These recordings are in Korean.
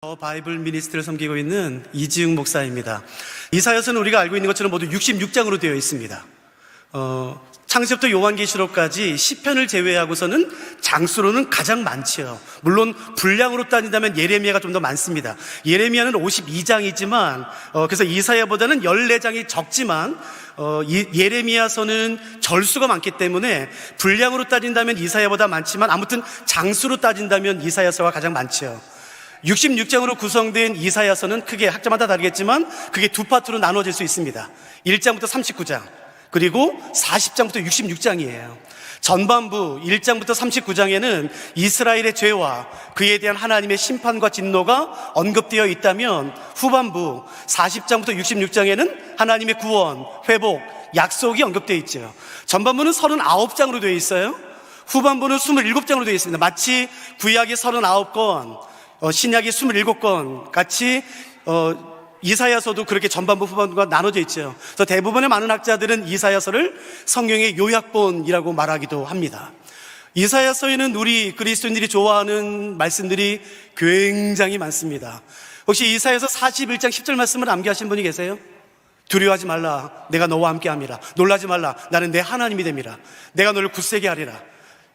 바이블 미니스트를 섬기고 있는 이지웅 목사입니다. 이사야서는 우리가 알고 있는 것처럼 모두 66장으로 되어 있습니다. 창세부터 요한계시록까지 시편을 제외하고서는 장수로는 가장 많지요. 물론 분량으로 따진다면 예레미야가 좀 더 많습니다. 예레미야는 52장이지만 그래서 이사야보다는 14장이 적지만 예레미야서는 절수가 많기 때문에 분량으로 따진다면 이사야보다 많지만 아무튼 장수로 따진다면 이사야서가 가장 많지요. 66장으로 구성된 이사야서는 크게 학자마다 다르겠지만 그게 두 파트로 나눠질 수 있습니다. 1장부터 39장 그리고 40장부터 66장이에요. 전반부 1장부터 39장에는 이스라엘의 죄와 그에 대한 하나님의 심판과 진노가 언급되어 있다면 후반부 40장부터 66장에는 하나님의 구원, 회복, 약속이 언급되어 있죠. 전반부는 39장으로 되어 있어요. 후반부는 27장으로 되어 있습니다. 마치 구약이 39권 신약이 27권 같이 이사야서도 그렇게 전반부 후반부가 나눠져 있죠. 그래서 대부분의 많은 학자들은 이사야서를 성경의 요약본이라고 말하기도 합니다. 이사야서에는 우리 그리스도인들이 좋아하는 말씀들이 굉장히 많습니다. 혹시 이사야서 41장 10절 말씀을 암기하신 분이 계세요? 두려워하지 말라, 내가 너와 함께함이라. 놀라지 말라, 나는 내 하나님이 됨이라. 내가 너를 굳세게 하리라.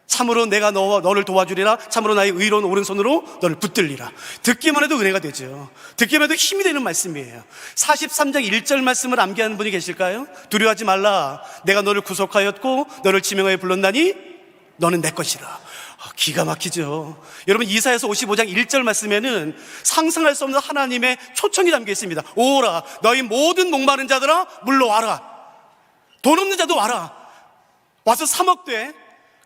참으로 내가 너를 도와주리라. 참으로 나의 의로운 오른손으로 너를 붙들리라. 듣기만 해도 은혜가 되죠. 듣기만 해도 힘이 되는 말씀이에요. 43장 1절 말씀을 암기하는 분이 계실까요? 두려워하지 말라, 내가 너를 구속하였고 너를 지명하여 불렀나니 너는 내 것이라. 기가 막히죠. 여러분, 이사야서 55장 1절 말씀에는 상상할 수 없는 하나님의 초청이 담겨 있습니다. 오라, 너희 모든 목마른 자들아 물러와라. 돈 없는 자도 와라. 와서 사 먹되,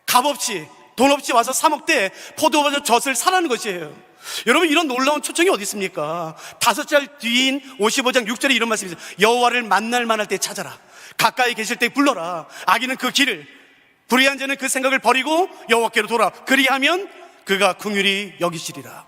값없이, 돈 없이 와서 사 먹되 포도밭의 젖을 사라는 것이에요. 여러분, 이런 놀라운 초청이 어디 있습니까? 5절 뒤인 55장 6절에 이런 말씀이 있어요. 여호와를 만날 만할 때 찾아라. 가까이 계실 때 불러라. 악인은 그 길을, 불의한 자는 그 생각을 버리고 여호와께로 돌아. 그리하면 그가 긍휼히 여기시리라.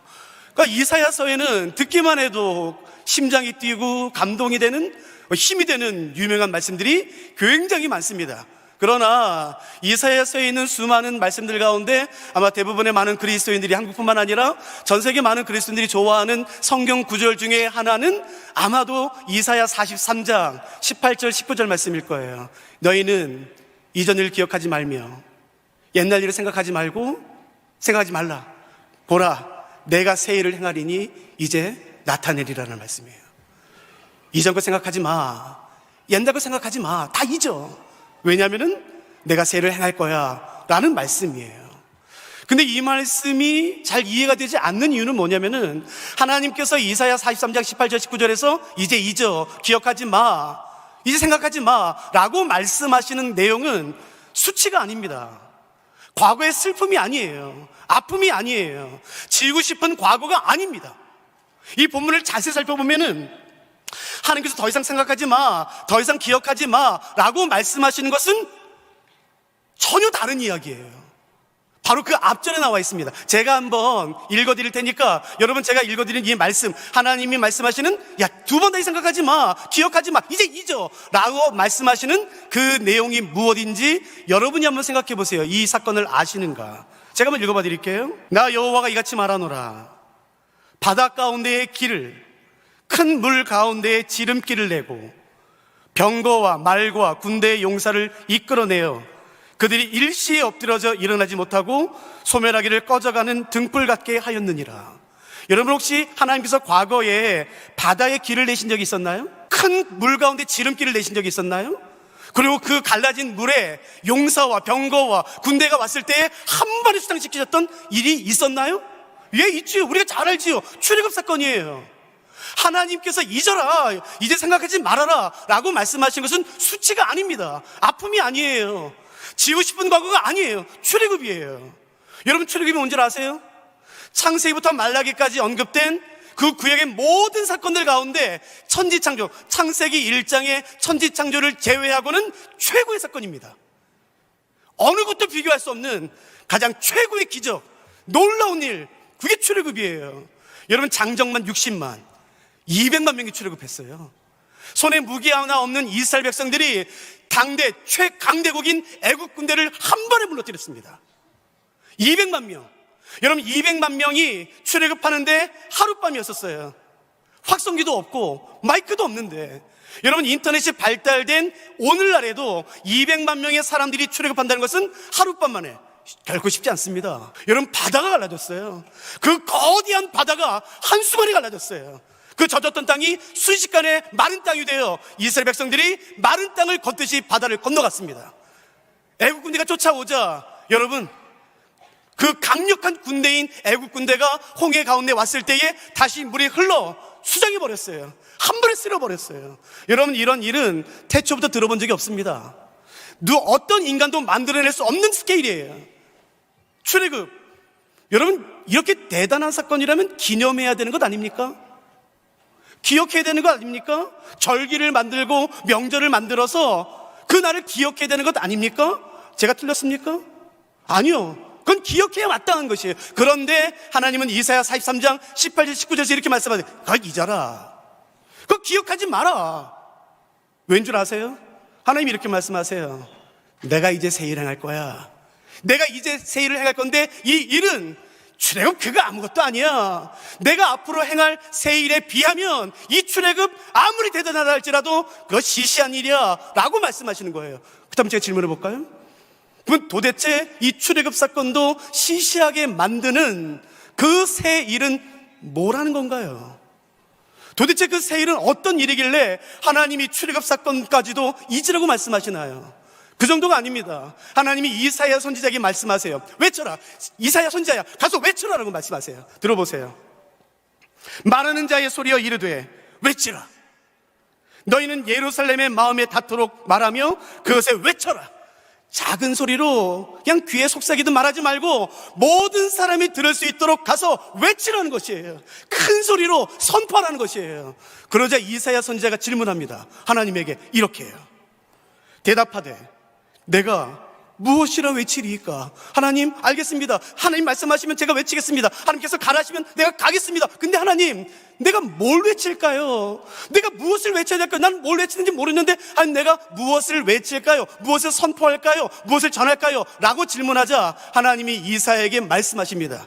그러니까 이사야서에는 듣기만 해도 심장이 뛰고 감동이 되는, 힘이 되는 유명한 말씀들이 굉장히 많습니다. 그러나 이사야서에 있는 수많은 말씀들 가운데 아마 대부분의 많은 그리스도인들이, 한국뿐만 아니라 전 세계 많은 그리스도인들이 좋아하는 성경 구절 중에 하나는 아마도 이사야 43장 18절 19절 말씀일 거예요. 너희는 이전 일을 기억하지 말며 옛날 일을 생각하지 말라. 보라, 내가 새 일을 행하리니 이제 나타내리라는 말씀이에요. 이전 거 생각하지 마, 옛날 거 생각하지 마, 다 잊어. 왜냐하면은 내가 새 일을 행할 거야 라는 말씀이에요. 근데 이 말씀이 잘 이해가 되지 않는 이유는 뭐냐면은 하나님께서 이사야 43장 18절 19절에서 이제 잊어, 기억하지 마, 이제 생각하지 마 라고 말씀하시는 내용은 수치가 아닙니다. 과거의 슬픔이 아니에요. 아픔이 아니에요. 지우고 싶은 과거가 아닙니다. 이 본문을 자세히 살펴보면은 하나님께서 더 이상 생각하지 마, 더 이상 기억하지 마 라고 말씀하시는 것은 전혀 다른 이야기예요. 바로 그 앞절에 나와 있습니다. 제가 한번 읽어드릴 테니까 여러분, 제가 읽어드린 이 말씀, 하나님이 말씀하시는, 야, 두 번 더 생각하지 마, 기억하지 마, 이제 잊어 라고 말씀하시는 그 내용이 무엇인지 여러분이 한번 생각해 보세요. 이 사건을 아시는가? 제가 한번 읽어봐 드릴게요. 나 여호와가 이같이 말하노라. 바다 가운데의 길을, 큰 물 가운데에 지름길을 내고 병거와 말과 군대의 용사를 이끌어내어 그들이 일시에 엎드러져 일어나지 못하고 소멸하기를 꺼져가는 등불 같게 하였느니라. 여러분, 혹시 하나님께서 과거에 바다에 길을 내신 적이 있었나요? 큰 물 가운데 지름길을 내신 적이 있었나요? 그리고 그 갈라진 물에 용사와 병거와 군대가 왔을 때 한 번에 수상시키셨던 일이 있었나요? 예, 있지요. 우리가 잘 알지요. 출애굽 사건이에요. 하나님께서 잊어라, 이제 생각하지 말아라 라고 말씀하신 것은 수치가 아닙니다. 아픔이 아니에요. 지우고 싶은 과거가 아니에요. 출애굽이에요. 여러분, 출애굽이 뭔지 아세요? 창세기부터 말라기까지 언급된 그 구약의 모든 사건들 가운데 천지창조, 창세기 1장의 천지창조를 제외하고는 최고의 사건입니다. 어느 것도 비교할 수 없는 가장 최고의 기적, 놀라운 일, 그게 출애굽이에요. 여러분, 장정만 60만 200만 명이 출애굽했어요. 손에 무기 하나 없는 이스라엘 백성들이 당대 최강대국인 애국 군대를 한 번에 무너뜨렸습니다. 200만 명. 여러분 200만 명이 출애굽하는데 하룻밤이었었어요. 확성기도 없고 마이크도 없는데, 여러분 인터넷이 발달된 오늘날에도 200만 명의 사람들이 출애굽한다는 것은 하룻밤 만에 결코 쉽지 않습니다. 여러분 바다가 갈라졌어요. 그 거대한 바다가 한순간에 갈라졌어요. 그 젖었던 땅이 순식간에 마른 땅이 되어 이스라엘 백성들이 마른 땅을 걷듯이 바다를 건너갔습니다. 애국 군대가 쫓아오자 여러분 그 강력한 군대인 애국 군대가 홍해 가운데 왔을 때에 다시 물이 흘러 수장해 버렸어요. 한 번에 쓸어 버렸어요. 여러분 이런 일은 태초부터 들어본 적이 없습니다. 어떤 인간도 만들어낼 수 없는 스케일이에요. 출애굽, 여러분 이렇게 대단한 사건이라면 기념해야 되는 것 아닙니까? 기억해야 되는 것 아닙니까? 절기를 만들고 명절을 만들어서 그 날을 기억해야 되는 것 아닙니까? 제가 틀렸습니까? 아니요, 그건 기억해야 마땅한 것이에요. 그런데 하나님은 이사야 43장 18절 19절에서 이렇게 말씀하세요. 그걸 잊어라, 그거 기억하지 마라. 왠 줄 아세요? 하나님이 이렇게 말씀하세요. 내가 이제 새 일을 행할 거야. 내가 이제 새 일을 행할 건데 이 일은 출애굽 그거 아무것도 아니야. 내가 앞으로 행할 새 일에 비하면 이 출애굽 아무리 대단하다 할지라도 그거 시시한 일이야 라고 말씀하시는 거예요. 그 다음에 제가 질문해 볼까요? 그럼 도대체 이 출애굽 사건도 시시하게 만드는 그 새 일은 뭐라는 건가요? 도대체 그 새 일은 어떤 일이길래 하나님이 출애굽 사건까지도 잊으라고 말씀하시나요? 그 정도가 아닙니다. 하나님이 이사야 선지자에게 말씀하세요. 외쳐라. 이사야 선지자야, 가서 외쳐라라고 말씀하세요. 들어보세요. 말하는 자의 소리여 이르되 외치라. 너희는 예루살렘의 마음에 닿도록 말하며 그것에 외쳐라. 작은 소리로 그냥 귀에 속삭이듯 말하지 말고 모든 사람이 들을 수 있도록 가서 외치라는 것이에요. 큰 소리로 선포하라는 것이에요. 그러자 이사야 선지자가 질문합니다. 하나님에게 이렇게 해요. 대답하되 내가 무엇이라 외치리이까? 하나님 알겠습니다. 하나님 말씀하시면 제가 외치겠습니다. 하나님께서 가라시면 내가 가겠습니다. 근데 하나님 내가 뭘 외칠까요? 내가 무엇을 외쳐야 될까요? 난 뭘 외치는지 모르는데 아니 내가 무엇을 외칠까요? 무엇을 선포할까요? 무엇을 전할까요? 라고 질문하자 하나님이 이사야에게 말씀하십니다.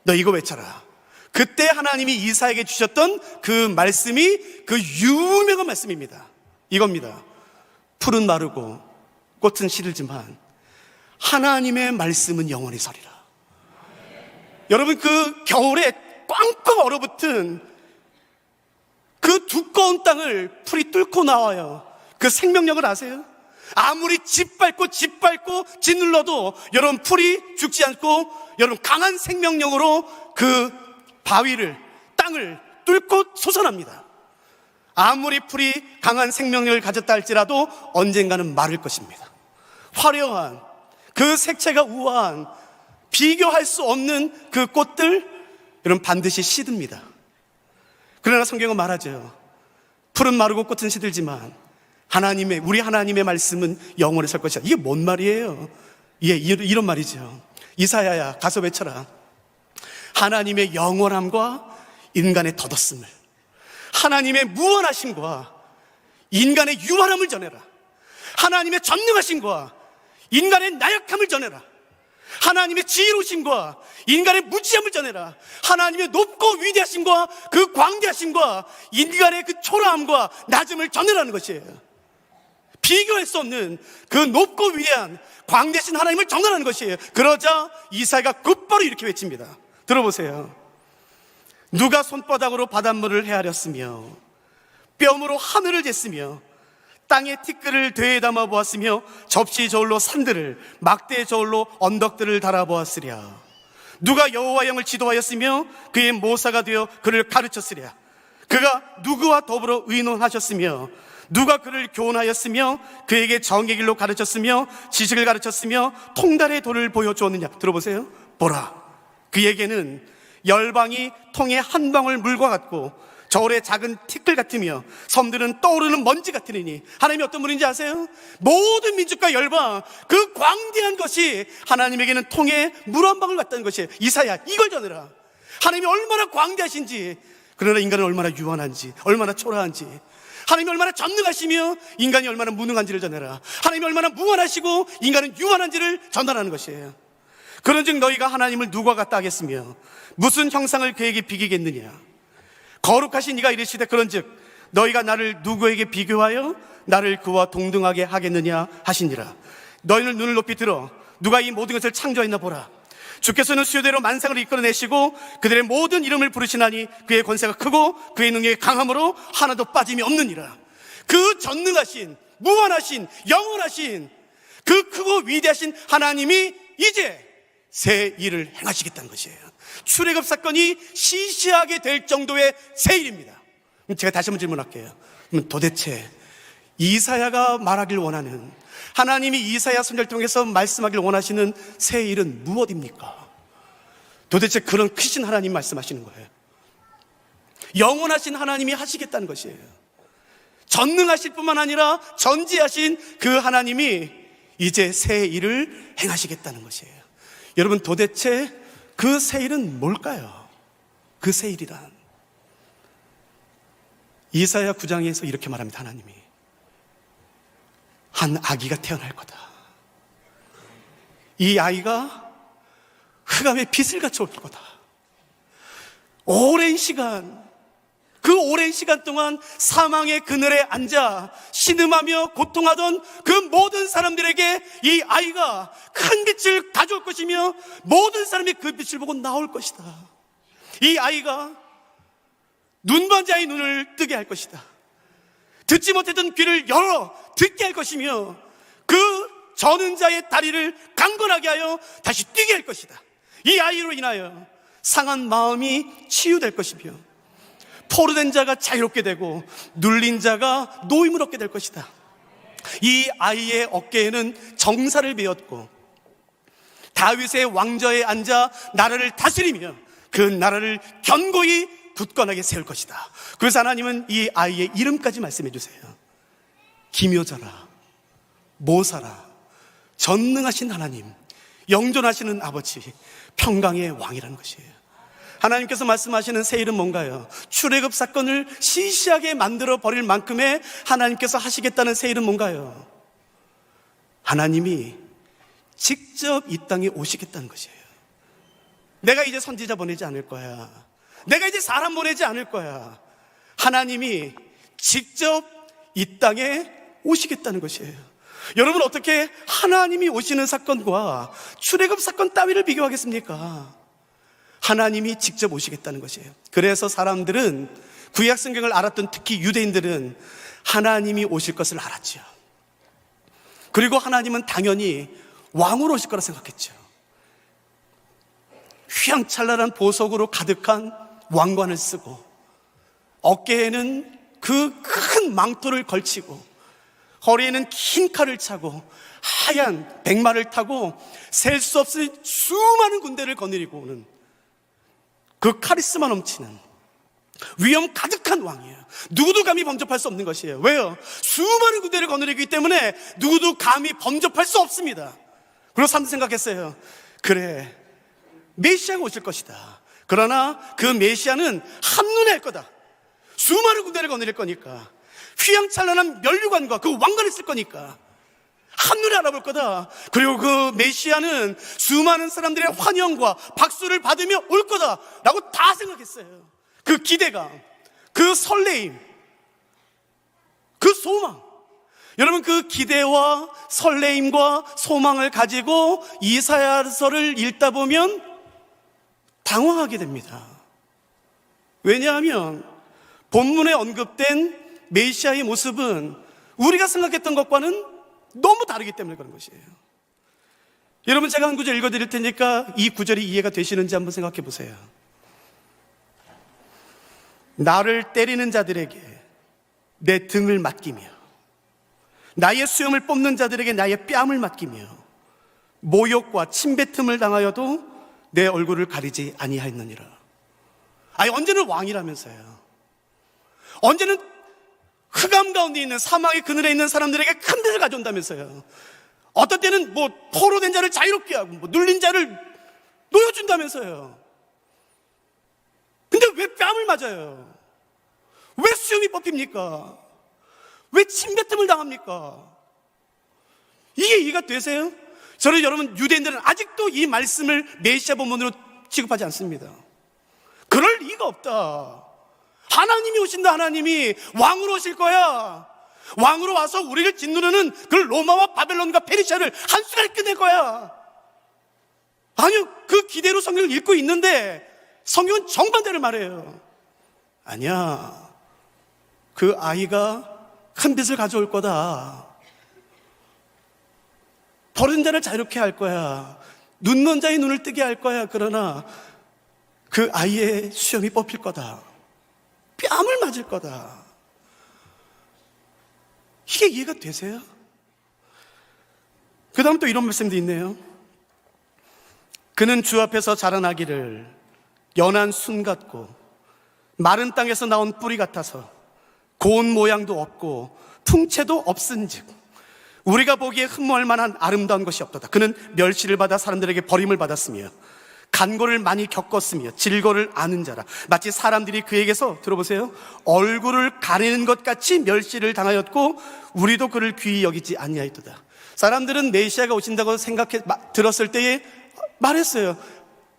너 이거 외쳐라. 그때 하나님이 이사야에게 주셨던 그 말씀이 그 유명한 말씀입니다. 이겁니다. 풀은 마르고 꽃은 시들지만 하나님의 말씀은 영원히 서리라. 여러분 그 겨울에 꽝꽝 얼어붙은 그 두꺼운 땅을 풀이 뚫고 나와요. 그 생명력을 아세요? 아무리 짓밟고 짓눌러도 여러분 풀이 죽지 않고 여러분 강한 생명력으로 그 바위를 땅을 뚫고 솟아납니다. 아무리 풀이 강한 생명력을 가졌다 할지라도 언젠가는 마를 것입니다. 화려한 그 색채가 우아한 비교할 수 없는 그 꽃들 여러분 반드시 시듭니다. 그러나 성경은 말하죠. 풀은 마르고 꽃은 시들지만 우리 하나님의 말씀은 영원히 설 것이다. 이게 뭔 말이에요? 예, 이런 말이죠. 이사야야 가서 외쳐라. 하나님의 영원함과 인간의 덧없음을, 하나님의 무한하심과 인간의 유한함을 전해라. 하나님의 전능하심과 인간의 나약함을 전해라. 하나님의 지혜로우심과 인간의 무지함을 전해라. 하나님의 높고 위대하심과 그 광대하심과 인간의 그 초라함과 낮음을 전해라는 것이에요. 비교할 수 없는 그 높고 위대한 광대하신 하나님을 전하라는 것이에요. 그러자 이사야가 곧바로 이렇게 외칩니다. 들어보세요. 누가 손바닥으로 바닷물을 헤아렸으며 뼘으로 하늘을 쟀으며 땅에 티끌을 되에 담아 보았으며 접시 저울로 산들을 막대 저울로 언덕들을 달아보았으랴. 누가 여호와 영을 지도하였으며 그의 모사가 되어 그를 가르쳤으랴. 그가 누구와 더불어 의논하셨으며 누가 그를 교훈하였으며 그에게 정의 길로 가르쳤으며 지식을 가르쳤으며 통달의 도를 보여주었느냐. 들어보세요. 보라, 그에게는 열방이 통에 한 방울 물과 같고 저울의 작은 티끌 같으며 섬들은 떠오르는 먼지 같으니. 하나님이 어떤 분인지 아세요? 모든 민족과 열방 그 광대한 것이 하나님에게는 통에 물 한 방울 같다는 것이에요. 이사야 이걸 전해라. 하나님이 얼마나 광대하신지, 그러나 인간은 얼마나 유한한지, 얼마나 초라한지, 하나님이 얼마나 전능하시며 인간이 얼마나 무능한지를 전해라. 하나님이 얼마나 무한하시고 인간은 유한한지를 전달하는 것이에요. 그런즉 너희가 하나님을 누구와 같다 하겠으며 무슨 형상을 그에게 비기겠느냐. 거룩하신 이가 이르시되 그런즉 너희가 나를 누구에게 비교하여 나를 그와 동등하게 하겠느냐 하시니라. 너희는 눈을 높이 들어 누가 이 모든 것을 창조했나 보라. 주께서는 수요대로 만상을 이끌어내시고 그들의 모든 이름을 부르시나니 그의 권세가 크고 그의 능력이 강함으로 하나도 빠짐이 없느니라. 그 전능하신, 무한하신, 영원하신 그 크고 위대하신 하나님이 이제 새 일을 행하시겠다는 것이에요. 출애굽 사건이 시시하게 될 정도의 새 일입니다. 제가 다시 한번 질문할게요. 그럼 도대체 이사야가 말하길 원하는, 하나님이 이사야 선지자를 통해서 말씀하길 원하시는 새 일은 무엇입니까? 도대체 그런 크신 하나님 말씀하시는 거예요. 영원하신 하나님이 하시겠다는 것이에요. 전능하실 뿐만 아니라 전지하신 그 하나님이 이제 새 일을 행하시겠다는 것이에요. 여러분, 도대체 그 새 일은 뭘까요? 그 새 일이란 이사야 9장에서 이렇게 말합니다. 하나님이 한 아기가 태어날 거다. 이 아이가 흑암의 빛을 같이 올 거다. 오랜 시간, 그 오랜 시간 동안 사망의 그늘에 앉아 신음하며 고통하던 그 모든 사람들에게 이 아이가 큰 빛을 가져올 것이며 모든 사람이 그 빛을 보고 나올 것이다. 이 아이가 눈먼 자의 눈을 뜨게 할 것이다. 듣지 못했던 귀를 열어 듣게 할 것이며 그 저는 자의 다리를 강건하게 하여 다시 뛰게 할 것이다. 이 아이로 인하여 상한 마음이 치유될 것이며 포로된 자가 자유롭게 되고 눌린 자가 노임을 얻게 될 것이다. 이 아이의 어깨에는 정사를 메었고 다윗의 왕좌에 앉아 나라를 다스리며 그 나라를 견고히 굳건하게 세울 것이다. 그래서 하나님은 이 아이의 이름까지 말씀해 주세요. 기묘자라, 모사라, 전능하신 하나님, 영존하시는 아버지, 평강의 왕이라는 것이에요. 하나님께서 말씀하시는 새 일은 뭔가요? 출애굽 사건을 시시하게 만들어 버릴 만큼의 하나님께서 하시겠다는 새 일은 뭔가요? 하나님이 직접 이 땅에 오시겠다는 것이에요. 내가 이제 선지자 보내지 않을 거야. 내가 이제 사람 보내지 않을 거야. 하나님이 직접 이 땅에 오시겠다는 것이에요. 여러분, 어떻게 하나님이 오시는 사건과 출애굽 사건 따위를 비교하겠습니까? 하나님이 직접 오시겠다는 것이에요. 그래서 사람들은, 구약 성경을 알았던 특히 유대인들은 하나님이 오실 것을 알았죠. 그리고 하나님은 당연히 왕으로 오실 거라 생각했죠. 휘황찬란한 보석으로 가득한 왕관을 쓰고 어깨에는 그 큰 망토를 걸치고 허리에는 긴 칼을 차고 하얀 백마를 타고 셀 수 없을 수많은 군대를 거느리고 오는 그 카리스마 넘치는 위엄 가득한 왕이에요. 누구도 감히 범접할 수 없는 것이에요. 왜요? 수많은 군대를 거느리기 때문에 누구도 감히 범접할 수 없습니다. 그리고 사람들 생각했어요. 그래, 메시아가 오실 것이다. 그러나 그 메시아는 한눈에 알 거다. 수많은 군대를 거느릴 거니까, 휘황찬란한 면류관과 그 왕관을 쓸 거니까 한눈에 알아볼 거다. 그리고 그 메시아는 수많은 사람들의 환영과 박수를 받으며 올 거다 라고 다 생각했어요. 그 기대감, 그 설레임, 그 소망. 여러분, 그 기대와 설레임과 소망을 가지고 이사야서를 읽다 보면 당황하게 됩니다. 왜냐하면 본문에 언급된 메시아의 모습은 우리가 생각했던 것과는 너무 다르기 때문에 그런 것이에요. 여러분, 제가 한 구절 읽어드릴 테니까 이 구절이 이해가 되시는지 한번 생각해 보세요. 나를 때리는 자들에게 내 등을 맡기며 나의 수염을 뽑는 자들에게 나의 뺨을 맡기며 모욕과 침뱉음을 당하여도 내 얼굴을 가리지 아니하였느니라. 아니, 언제는 왕이라면서요. 언제는 흑암 가운데 있는, 사망의 그늘에 있는 사람들에게 큰 데를 가져온다면서요. 어떤 때는 포로된 자를 자유롭게 하고 눌린 자를 놓여준다면서요. 근데 왜 뺨을 맞아요? 왜 수염이 뽑힙니까? 왜 침뱉음을 당합니까? 이게 이해가 되세요? 저는 여러분, 유대인들은 아직도 이 말씀을 메시아 본문으로 취급하지 않습니다. 그럴 리가 없다. 하나님이 오신다. 하나님이 왕으로 오실 거야. 왕으로 와서 우리를 짓누르는 그 로마와 바벨론과 페르시아를 한순간에 끝낼 거야. 아니요, 그 기대로 성경을 읽고 있는데 성경은 정반대를 말해요. 아니야, 그 아이가 큰 빛을 가져올 거다. 버린 자를 자유롭게 할 거야. 눈먼 자의 눈을 뜨게 할 거야. 그러나 그 아이의 수염이 뽑힐 거다. 뺨을 맞을 거다. 이게 이해가 되세요? 그 다음 또 이런 말씀도 있네요. 그는 주 앞에서 자라나기를 연한 순 같고 마른 땅에서 나온 뿌리 같아서 고운 모양도 없고 풍채도 없은즉 우리가 보기에 흠모할 만한 아름다운 것이 없도다. 그는 멸시를 받아 사람들에게 버림을 받았으며 간고를 많이 겪었으며 질고를 아는 자라. 마치 사람들이 그에게서, 들어보세요, 얼굴을 가리는 것 같이 멸시를 당하였고 우리도 그를 귀히 여기지 아니하였도다. 사람들은 메시아가 오신다고 들었을 때에 말했어요.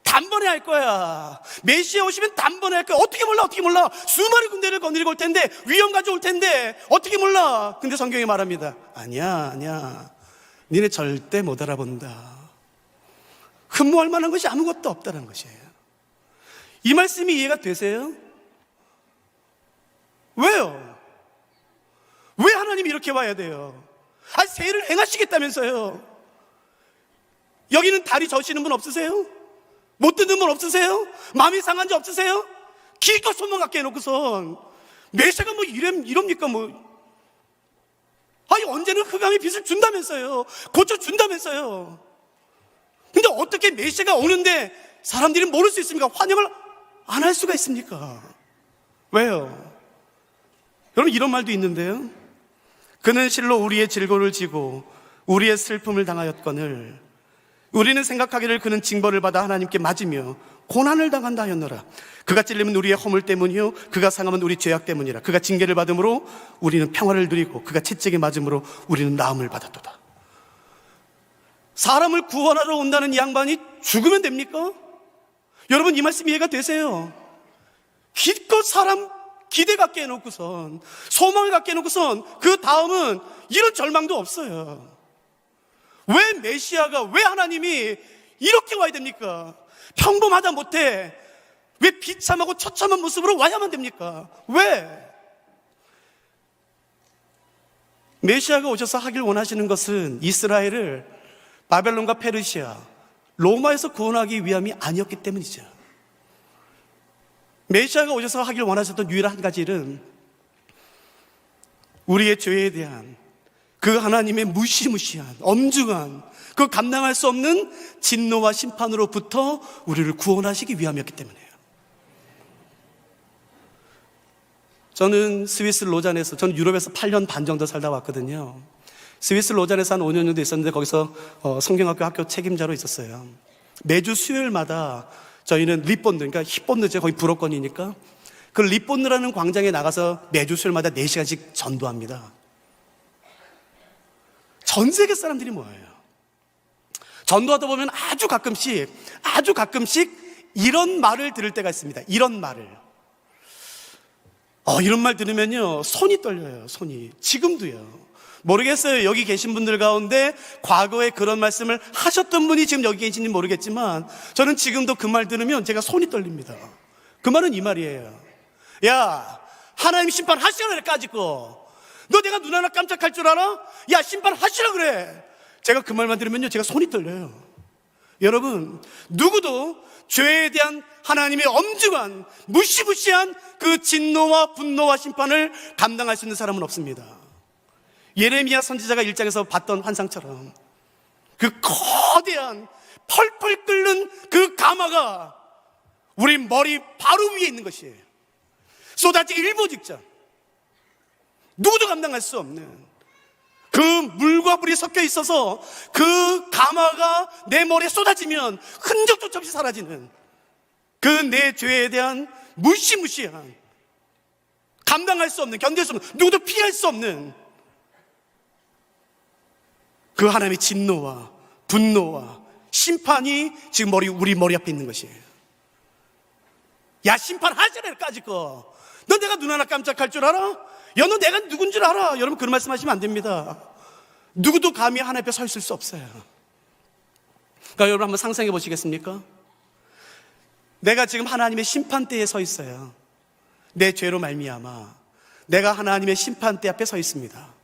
단번에 할 거야. 메시아 오시면 단번에 할 거야. 어떻게 몰라? 수많은 군대를 거느리고 올 텐데, 위험 가져올 텐데 어떻게 몰라? 근데 성경이 말합니다. 아니야. 니네 절대 못 알아본다. 흠모할 만한 것이 아무것도 없다는 것이에요. 이 말씀이 이해가 되세요? 왜요? 왜 하나님이 이렇게 와야 돼요? 세일을 행하시겠다면서요. 여기는 다리 저시는 분 없으세요? 못 듣는 분 없으세요? 마음이 상한 자 없으세요? 기껏 손만 갖게 해놓고선 메시아가 이럽니까? 언제는 흑암의 빛을 준다면서요. 고쳐준다면서요. 근데 어떻게 메시아가 오는데 사람들이 모를 수 있습니까? 환영을 안 할 수가 있습니까? 왜요? 여러분, 이런 말도 있는데요. 그는 실로 우리의 질고를 지고 우리의 슬픔을 당하였거늘 우리는 생각하기를 그는 징벌을 받아 하나님께 맞으며 고난을 당한다 하였노라. 그가 찔림은 우리의 허물 때문이요 그가 상함은 우리 죄악 때문이라. 그가 징계를 받음으로 우리는 평화를 누리고 그가 채찍에 맞음으로 우리는 나음을 받았도다. 사람을 구원하러 온다는 이 양반이 죽으면 됩니까? 여러분, 이 말씀 이해가 되세요? 기껏 사람 기대 갖게 해놓고선, 소망을 갖게 해놓고선 그 다음은 이런 절망도 없어요. 왜 메시아가, 왜 하나님이 이렇게 와야 됩니까? 평범하다 못해 왜 비참하고 처참한 모습으로 와야만 됩니까? 왜? 메시아가 오셔서 하길 원하시는 것은 이스라엘을 바벨론과 페르시아, 로마에서 구원하기 위함이 아니었기 때문이죠. 메시아가 오셔서 하길 원하셨던 유일한 한 가지 일은 우리의 죄에 대한 그 하나님의 무시무시한, 엄중한, 그 감당할 수 없는 진노와 심판으로부터 우리를 구원하시기 위함이었기 때문이에요. 저는 스위스 로잔에서, 저는 유럽에서 8년 반 정도 살다 왔거든요. 스위스 로잔에서 한 5년 정도 있었는데 거기서 성경학교 학교 책임자로 있었어요. 매주 수요일마다 저희는 립본드, 그러니까 힙본드죠. 거기 불어권이니까 그 립본드라는 광장에 나가서 매주 수요일마다 4시간씩 전도합니다. 전 세계 사람들이 모여요. 전도하다 보면 아주 가끔씩 이런 말을 들을 때가 있습니다. 이런 말을. 이런 말 들으면요, 손이 떨려요. 손이. 지금도요. 모르겠어요. 여기 계신 분들 가운데 과거에 그런 말씀을 하셨던 분이 지금 여기 계신지 모르겠지만 저는 지금도 그 말 들으면 제가 손이 떨립니다. 그 말은 이 말이에요. 야, 하나님 심판하시라 그래. 까짓거 너 내가 눈 하나 깜짝할 줄 알아? 야, 심판하시라 그래. 제가 그 말만 들으면요, 제가 손이 떨려요. 여러분, 누구도 죄에 대한 하나님의 엄중한, 무시무시한 그 진노와 분노와 심판을 감당할 수 있는 사람은 없습니다. 예레미야 선지자가 1장에서 봤던 환상처럼 그 거대한 펄펄 끓는 그 가마가 우리 머리 바로 위에 있는 것이에요. 쏟아지기 일보 직전, 누구도 감당할 수 없는 그 물과 불이 섞여 있어서 그 가마가 내 머리에 쏟아지면 흔적조차 없이 사라지는 그 내 죄에 대한 무시무시한, 감당할 수 없는, 견딜 수 없는, 누구도 피할 수 없는 그 하나님의 진노와 분노와 심판이 지금 우리 머리 앞에 있는 것이에요. 야, 심판하시래까지 거. 너 내가 눈 하나 깜짝할 줄 알아? 야, 너 내가 누군 줄 알아? 여러분, 그런 말씀하시면 안 됩니다. 누구도 감히 하나님 앞에 서 있을 수 없어요. 그러니까 여러분 한번 상상해 보시겠습니까? 내가 지금 하나님의 심판대에 서 있어요. 내 죄로 말미암아 내가 하나님의 심판대 앞에 서 있습니다.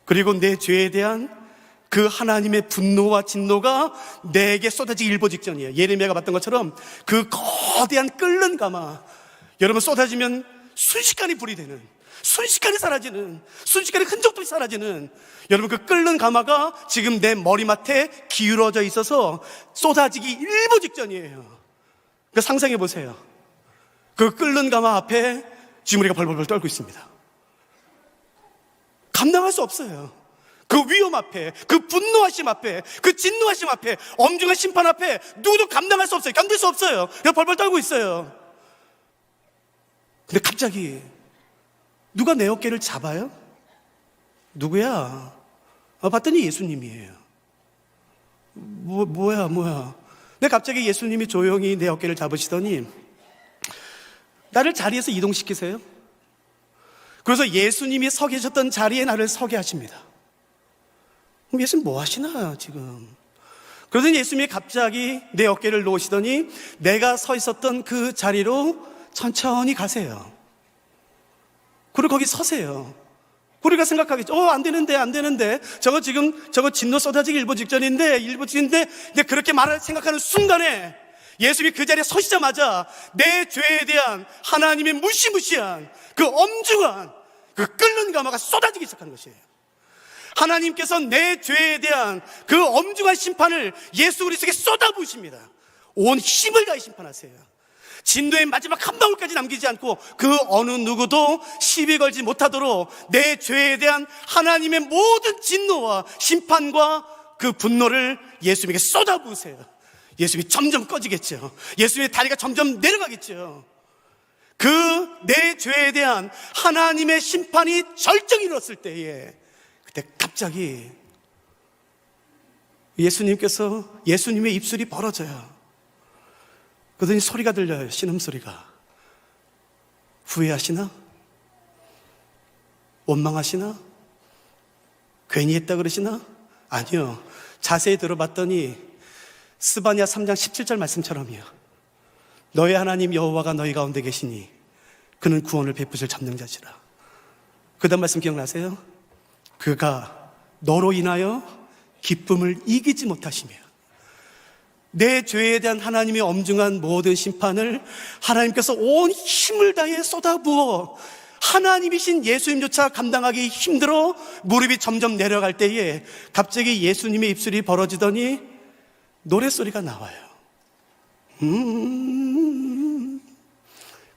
그리고 내 죄에 대한 그 하나님의 분노와 진노가 내게 쏟아지기 일보 직전이에요. 예레미야가 봤던 것처럼 그 거대한 끓는 가마, 여러분 쏟아지면 순식간에 불이 되는, 순식간에 사라지는, 순식간에 흔적도 없이 사라지는, 여러분 그 끓는 가마가 지금 내 머리맡에 기울어져 있어서 쏟아지기 일보 직전이에요. 그러니까 상상해 보세요. 그 끓는 가마 앞에 지금 우리가 벌벌벌 떨고 있습니다. 감당할 수 없어요. 그 위험 앞에, 그 분노하심 앞에, 그 진노하심 앞에, 엄중한 심판 앞에 누구도 감당할 수 없어요. 견딜 수 없어요. 그냥 벌벌 떨고 있어요. 근데 갑자기 누가 내 어깨를 잡아요? 누구야? 봤더니 예수님이에요. 뭐야. 근데 갑자기 예수님이 조용히 내 어깨를 잡으시더니 나를 자리에서 이동시키세요. 그래서 예수님이 서 계셨던 자리에 나를 서게 하십니다. 그럼 예수님 뭐 하시나 지금? 그러더니 예수님이 갑자기 내 어깨를 놓으시더니 내가 서 있었던 그 자리로 천천히 가세요. 그리고 거기 서세요. 우리가 생각하겠죠. 안 되는데. 저거 진노 쏟아지기 일보 직전인데. 근데 그렇게 생각하는 순간에 예수님이 그 자리에 서시자마자 내 죄에 대한 하나님의 무시무시한 그 엄중한 그 끓는 가마가 쏟아지기 시작하는 것이에요. 하나님께서 내 죄에 대한 그 엄중한 심판을 예수 그리스도에게 쏟아부으십니다. 온 힘을 다해 심판하세요. 진도의 마지막 한 방울까지 남기지 않고 그 어느 누구도 시비 걸지 못하도록 내 죄에 대한 하나님의 모든 진노와 심판과 그 분노를 예수님에게 쏟아부으세요. 예수님이 점점 꺼지겠죠. 예수님의 다리가 점점 내려가겠죠. 그 내 죄에 대한 하나님의 심판이 절정이 이뤘을 때에 그때 갑자기 예수님의 입술이 벌어져요. 그러더니 소리가 들려요. 신음소리가. 후회하시나? 원망하시나? 괜히 했다 그러시나? 아니요. 자세히 들어봤더니 스바냐 3장 17절 말씀처럼이요. 너의 하나님 여호와가 너희 가운데 계시니 그는 구원을 베푸실 전능자시라. 그 다음 말씀 기억나세요? 그가 너로 인하여 기쁨을 이기지 못하시며 내 죄에 대한 하나님의 엄중한 모든 심판을 하나님께서 온 힘을 다해 쏟아부어 하나님이신 예수님조차 감당하기 힘들어 무릎이 점점 내려갈 때에 갑자기 예수님의 입술이 벌어지더니 노랫소리가 나와요.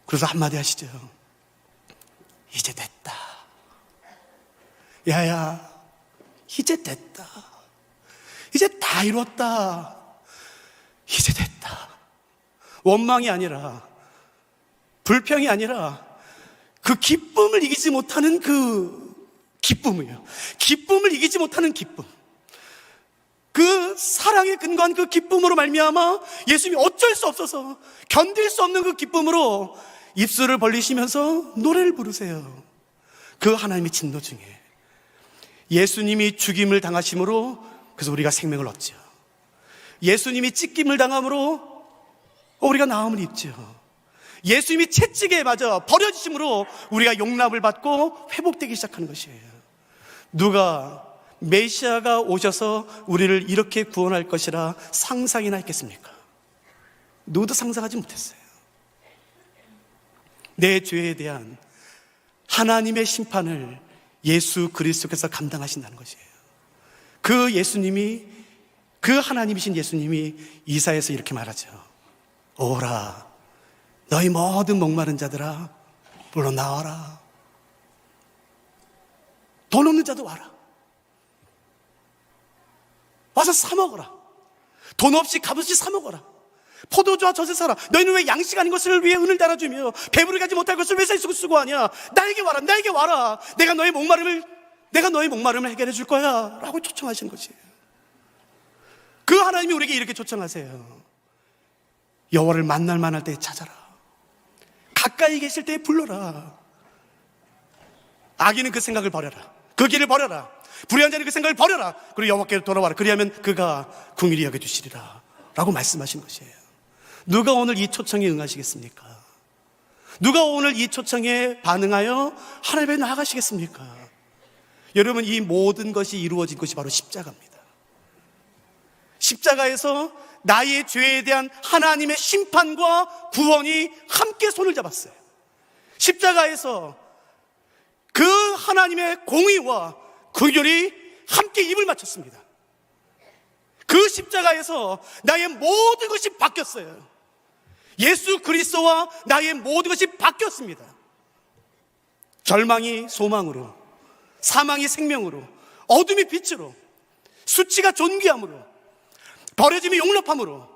그래서 한마디 하시죠. 이제 됐다. 야야, 이제 됐다. 이제 다 이뤘다. 이제 됐다. 원망이 아니라, 불평이 아니라 그 기쁨을 이기지 못하는 그 기쁨이에요. 기쁨을 이기지 못하는 기쁨. 그 사랑에 근거한 그 기쁨으로 말미암아 예수님이 어쩔 수 없어서 견딜 수 없는 그 기쁨으로 입술을 벌리시면서 노래를 부르세요. 그 하나님의 진노 중에 예수님이 죽임을 당하심으로 그래서 우리가 생명을 얻죠. 예수님이 찢김을 당함으로 우리가 나음을 입죠. 예수님이 채찍에 맞아 버려지심으로 우리가 용납을 받고 회복되기 시작하는 것이에요. 누가 메시아가 오셔서 우리를 이렇게 구원할 것이라 상상이나 했겠습니까? 누구도 상상하지 못했어요. 내 죄에 대한 하나님의 심판을 예수 그리스도께서 감당하신다는 것이에요. 그 예수님이, 그 하나님이신 예수님이 이사야에서 이렇게 말하죠. 오라 너희 모든 목마른 자들아 물론 나와라. 돈 없는 자도 와라. 와서 사 먹어라. 돈 없이 값없이 사 먹어라. 포도주와 젖을 사라. 너희는 왜 양식 아닌 것을 위해 은을 달아주며 배부르게 하지 못할 것을 왜 수고하냐. 나에게 와라. 나에게 와라. 내가 너의 목마름을 해결해 줄 거야 라고 초청하신 것이에요. 그 하나님이 우리에게 이렇게 초청하세요. 여호와를 만날 만할 때 찾아라. 가까이 계실 때 불러라. 악인은 그 생각을 버려라. 그 길을 버려라. 불의한 자는 그 생각을 버려라. 그리고 여호와께로 돌아와라. 그리하면 그가 긍휼히 여겨주시리라 라고 말씀하신 것이에요. 누가 오늘 이 초청에 응하시겠습니까? 누가 오늘 이 초청에 반응하여 하나님 앞에 나아가시겠습니까? 여러분, 이 모든 것이 이루어진 것이 바로 십자가입니다. 십자가에서 나의 죄에 대한 하나님의 심판과 구원이 함께 손을 잡았어요. 십자가에서 그 하나님의 공의와 긍휼이 함께 입을 맞췄습니다. 그 십자가에서 나의 모든 것이 바뀌었어요. 예수 그리스도와 나의 모든 것이 바뀌었습니다. 절망이 소망으로, 사망이 생명으로, 어둠이 빛으로, 수치가 존귀함으로, 버려짐이 용납함으로,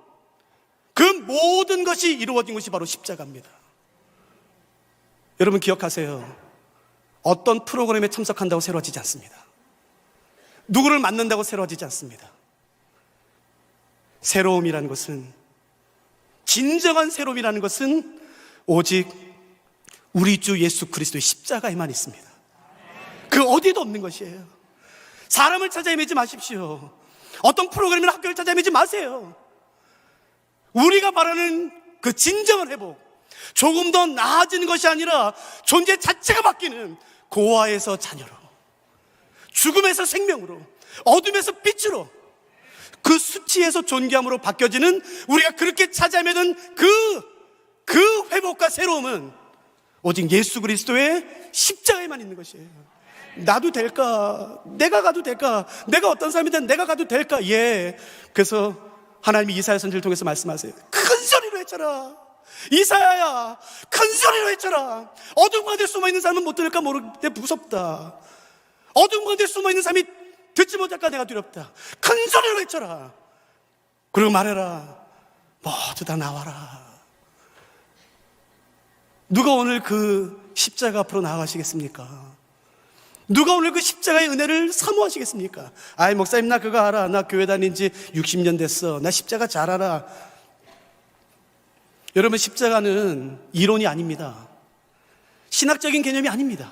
그 모든 것이 이루어진 것이 바로 십자가입니다. 여러분 기억하세요. 어떤 프로그램에 참석한다고 새로워지지 않습니다. 누구를 만난다고 새로워지지 않습니다. 새로움이라는 것은, 진정한 새로움이라는 것은 오직 우리 주 예수 그리스도의 십자가에만 있습니다. 그 어디에도 없는 것이에요. 사람을 찾아 헤매지 마십시오. 어떤 프로그램이나 학교를 찾아 헤매지 마세요. 우리가 바라는 그 진정한 회복, 조금 더 나아지는 것이 아니라 존재 자체가 바뀌는 고아에서 자녀로, 죽음에서 생명으로, 어둠에서 빛으로, 그 수치에서 존귀함으로 바뀌어지는 우리가 그렇게 찾아 헤매는 그 회복과 새로움은 오직 예수 그리스도의 십자가에만 있는 것이에요. 나도 될까? 내가 가도 될까? 내가 어떤 사람이든 내가 가도 될까? 예. 그래서 하나님이 이사야 선지를 통해서 말씀하세요. 큰 소리로 외쳐라. 이사야야, 큰 소리로 외쳐라. 어둠 가운데 숨어있는 사람은 못 들을까 모르는데 무섭다. 어둠 가운데 숨어있는 사람이 듣지 못할까 내가 두렵다. 큰 소리로 외쳐라. 그리고 말해라. 모두 다 나와라. 누가 오늘 그 십자가 앞으로 나아가시겠습니까? 누가 오늘 그 십자가의 은혜를 사모하시겠습니까? 아이 목사님, 나 그거 알아. 나 교회 다닌 지 60년 됐어. 나 십자가 잘 알아. 여러분, 십자가는 이론이 아닙니다. 신학적인 개념이 아닙니다.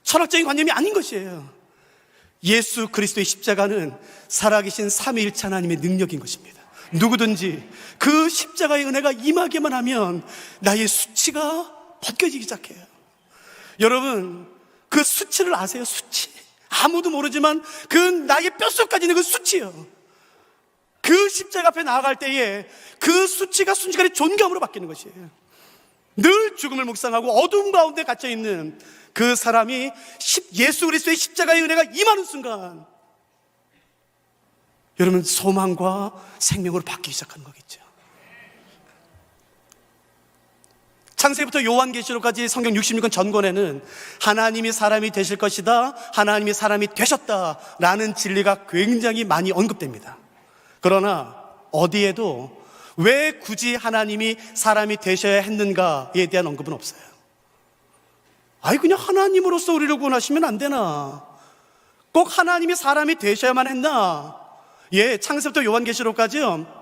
철학적인 관념이 아닌 것이에요. 예수 그리스도의 십자가는 살아계신 삼위일체 하나님의 능력인 것입니다. 누구든지 그 십자가의 은혜가 임하기만 하면 나의 수치가 벗겨지기 시작해요. 여러분, 그 수치를 아세요? 수치. 아무도 모르지만 그 나의 뼛속까지 있는 그 수치요. 그 십자가 앞에 나아갈 때에 그 수치가 순식간에 존귀함으로 바뀌는 것이에요. 늘 죽음을 묵상하고 어둠 가운데 갇혀있는 그 사람이 예수 그리스도의 십자가의 은혜가 임하는 순간, 여러분, 소망과 생명으로 바뀌기 시작하는 거겠죠. 창세기부터 요한계시록까지 성경 66권 전권에는 하나님이 사람이 되실 것이다, 하나님이 사람이 되셨다라는 진리가 굉장히 많이 언급됩니다. 그러나 어디에도 왜 굳이 하나님이 사람이 되셔야 했는가에 대한 언급은 없어요. 아이, 그냥 하나님으로서 우리를 구원하시면 안 되나? 꼭 하나님이 사람이 되셔야만 했나? 예, 창세부터 요한계시록까지요,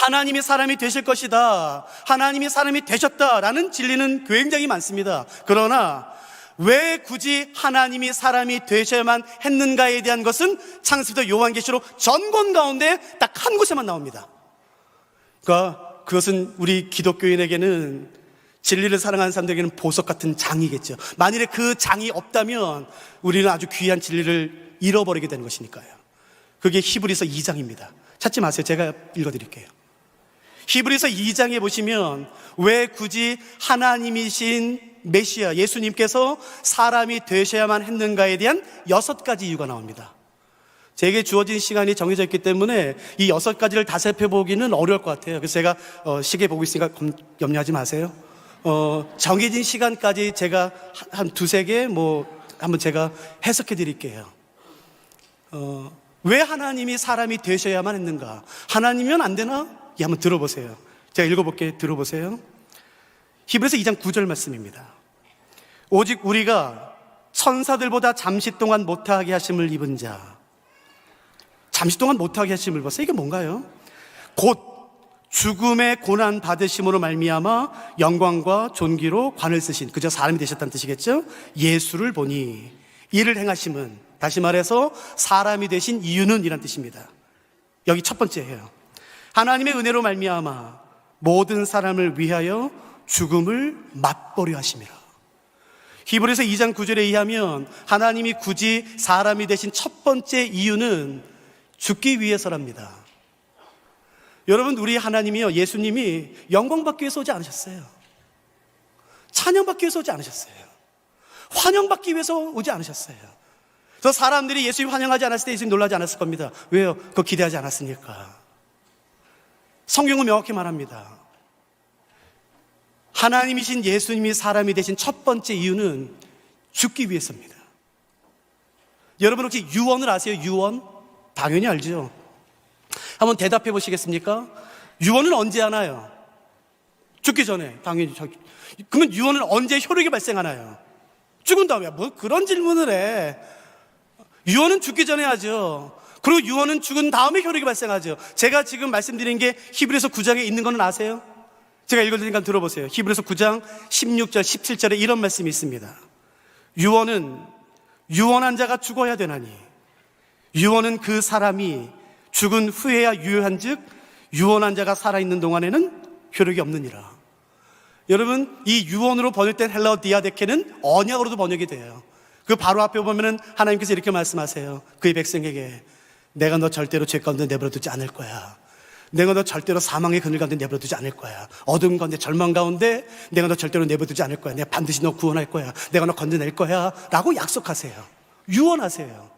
하나님이 사람이 되실 것이다, 하나님이 사람이 되셨다라는 진리는 굉장히 많습니다. 그러나 왜 굳이 하나님이 사람이 되셔야만 했는가에 대한 것은 창세부터 요한계시록 전권 가운데 딱 한 곳에만 나옵니다. 그러니까 그것은 우리 기독교인에게는, 진리를 사랑하는 사람들에게는 보석 같은 장이겠죠. 만일에 그 장이 없다면 우리는 아주 귀한 진리를 잃어버리게 되는 것이니까요. 그게 히브리서 2장입니다. 찾지 마세요. 제가 읽어드릴게요. 히브리서 2장에 보시면 왜 굳이 하나님이신 메시아 예수님께서 사람이 되셔야만 했는가에 대한 6가지 이유가 나옵니다. 제게 주어진 시간이 정해져 있기 때문에 이 6가지를 다 살펴보기는 어려울 것 같아요. 그래서 제가 시계 보고 있으니까 염려하지 마세요. 정해진 시간까지 제가 한 2-3개 한번 제가 해석해 드릴게요. 왜 하나님이 사람이 되셔야만 했는가? 하나님이면 안 되나? 한번 들어보세요. 제가 읽어볼게요. 들어보세요. 히브리서 2장 9절 말씀입니다. 오직 우리가 천사들보다 잠시 동안 못하게 하심을 입은 자, 잠시 동안 못하게 하심을 벗어. 이게 뭔가요? 곧 죽음의 고난 받으심으로 말미암아 영광과 존귀로 관을 쓰신, 그저 사람이 되셨다는 뜻이겠죠? 예수를 보니 이를 행하심은, 다시 말해서 사람이 되신 이유는 이란 뜻입니다. 여기 첫 번째예요. 하나님의 은혜로 말미암아 모든 사람을 위하여 죽음을 맛보려 하심이라. 히브리서 2장 9절에 의하면 하나님이 굳이 사람이 되신 첫 번째 이유는 죽기 위해서랍니다. 여러분, 우리 하나님이요, 예수님이 영광받기 위해서 오지 않으셨어요. 찬양받기 위해서 오지 않으셨어요. 환영받기 위해서 오지 않으셨어요. 그래서 사람들이 예수님 환영하지 않았을 때 예수님 놀라지 않았을 겁니다. 왜요? 그거 기대하지 않았으니까. 성경은 명확히 말합니다. 하나님이신 예수님이 사람이 되신 첫 번째 이유는 죽기 위해서입니다. 여러분 혹시 유언을 아세요? 유언? 당연히 알죠. 한번 대답해 보시겠습니까? 유언은 언제 하나요? 죽기 전에. 당연히. 그러면 유언은 언제 효력이 발생하나요? 죽은 다음에. 뭐 그런 질문을 해. 유언은 죽기 전에 하죠. 그리고 유언은 죽은 다음에 효력이 발생하죠. 제가 지금 말씀드린 게 히브리서 9장에 있는 거는 아세요? 제가 읽어드리니까 들어보세요. 히브리서 9장 16절 17절에 이런 말씀이 있습니다. 유언은 유언한 자가 죽어야 되나니 유언은 그 사람이 죽은 후에야 유효한 즉 유언한 자가 살아있는 동안에는 효력이 없느니라. 여러분, 이 유언으로 번역된 헬라어 디아데케는 언약으로도 번역이 돼요. 그 바로 앞에 보면은 하나님께서 이렇게 말씀하세요. 그의 백성에게 내가 너 절대로 죄 가운데 내버려두지 않을 거야. 내가 너 절대로 사망의 그늘 가운데 내버려두지 않을 거야. 어둠 가운데 절망 가운데 내가 너 절대로 내버려두지 않을 거야. 내가 반드시 너 구원할 거야. 내가 너 건져낼 거야 라고 약속하세요. 유언하세요.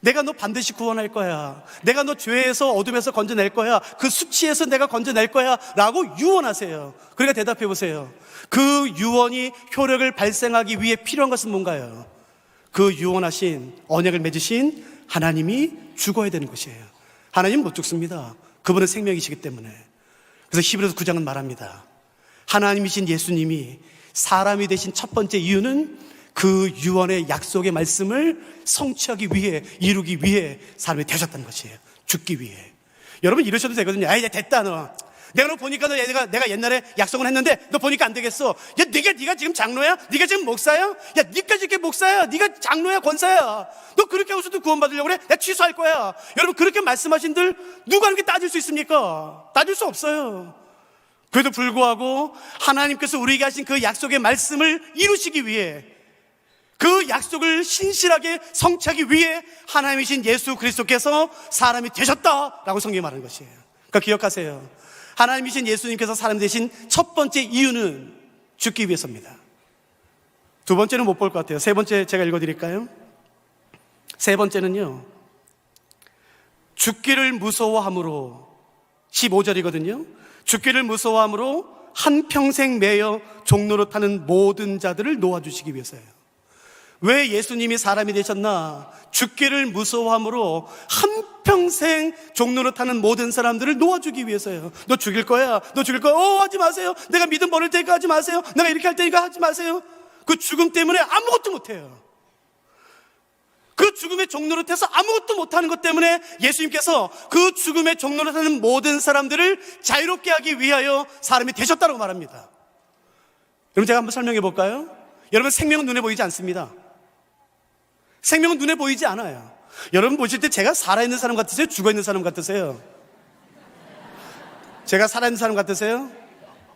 내가 너 반드시 구원할 거야. 내가 너 죄에서 어둠에서 건져낼 거야. 그 수치에서 내가 건져낼 거야 라고 유언하세요. 그러니까 대답해 보세요. 그 유언이 효력을 발생하기 위해 필요한 것은 뭔가요? 그 유언하신 언약을 맺으신 하나님이 죽어야 되는 것이에요. 하나님은 못 죽습니다. 그분은 생명이시기 때문에. 그래서 히브리서 9장은 말합니다. 하나님이신 예수님이 사람이 되신 첫 번째 이유는 그 유언의 약속의 말씀을 성취하기 위해, 이루기 위해 사람이 되셨다는 것이에요. 죽기 위해. 여러분 이러셔도 되거든요. 아, 이제 됐다 너. 내가 너 보니까 내가 옛날에 약속을 했는데 너 보니까 안 되겠어. 야, 네가 지금 장로야? 네가 지금 목사야? 야, 네까지 이렇게 목사야? 네가 장로야, 권사야? 너 그렇게 하고서도 구원받으려고 그래? 내가 취소할 거야. 여러분 그렇게 말씀하신들 누가 그렇게 따질 수 있습니까? 따질 수 없어요. 그래도 불구하고 하나님께서 우리에게 하신 그 약속의 말씀을 이루시기 위해, 그 약속을 신실하게 성취하기 위해 하나님이신 예수 그리스도께서 사람이 되셨다라고 성경이 말하는 것이에요. 그러니까 기억하세요. 하나님이신 예수님께서 사람 되신 첫 번째 이유는 죽기 위해서입니다. 두 번째는 못 볼 것 같아요. 세 번째 제가 읽어드릴까요? 세 번째는요, 죽기를 무서워함으로, 15절이거든요. 죽기를 무서워함으로 한평생 매여 종로로 타는 모든 자들을 놓아주시기 위해서예요. 왜 예수님이 사람이 되셨나? 죽기를 무서워함으로 한평생 종로로 타는 모든 사람들을 놓아주기 위해서요. 너 죽일 거야. 너 죽일 거야. 하지 마세요. 내가 믿음 버릴 테니까 하지 마세요. 내가 이렇게 할 테니까 하지 마세요. 그 죽음 때문에 아무것도 못해요. 그 죽음의 종로로 타서 아무것도 못하는 것 때문에 예수님께서 그 죽음의 종로로 타는 모든 사람들을 자유롭게 하기 위하여 사람이 되셨다고 말합니다. 여러분 제가 한번 설명해 볼까요? 여러분 생명은 눈에 보이지 않습니다. 생명은 눈에 보이지 않아요. 여러분 보실 때 제가 살아있는 사람 같으세요? 죽어있는 사람 같으세요? 제가 살아있는 사람 같으세요?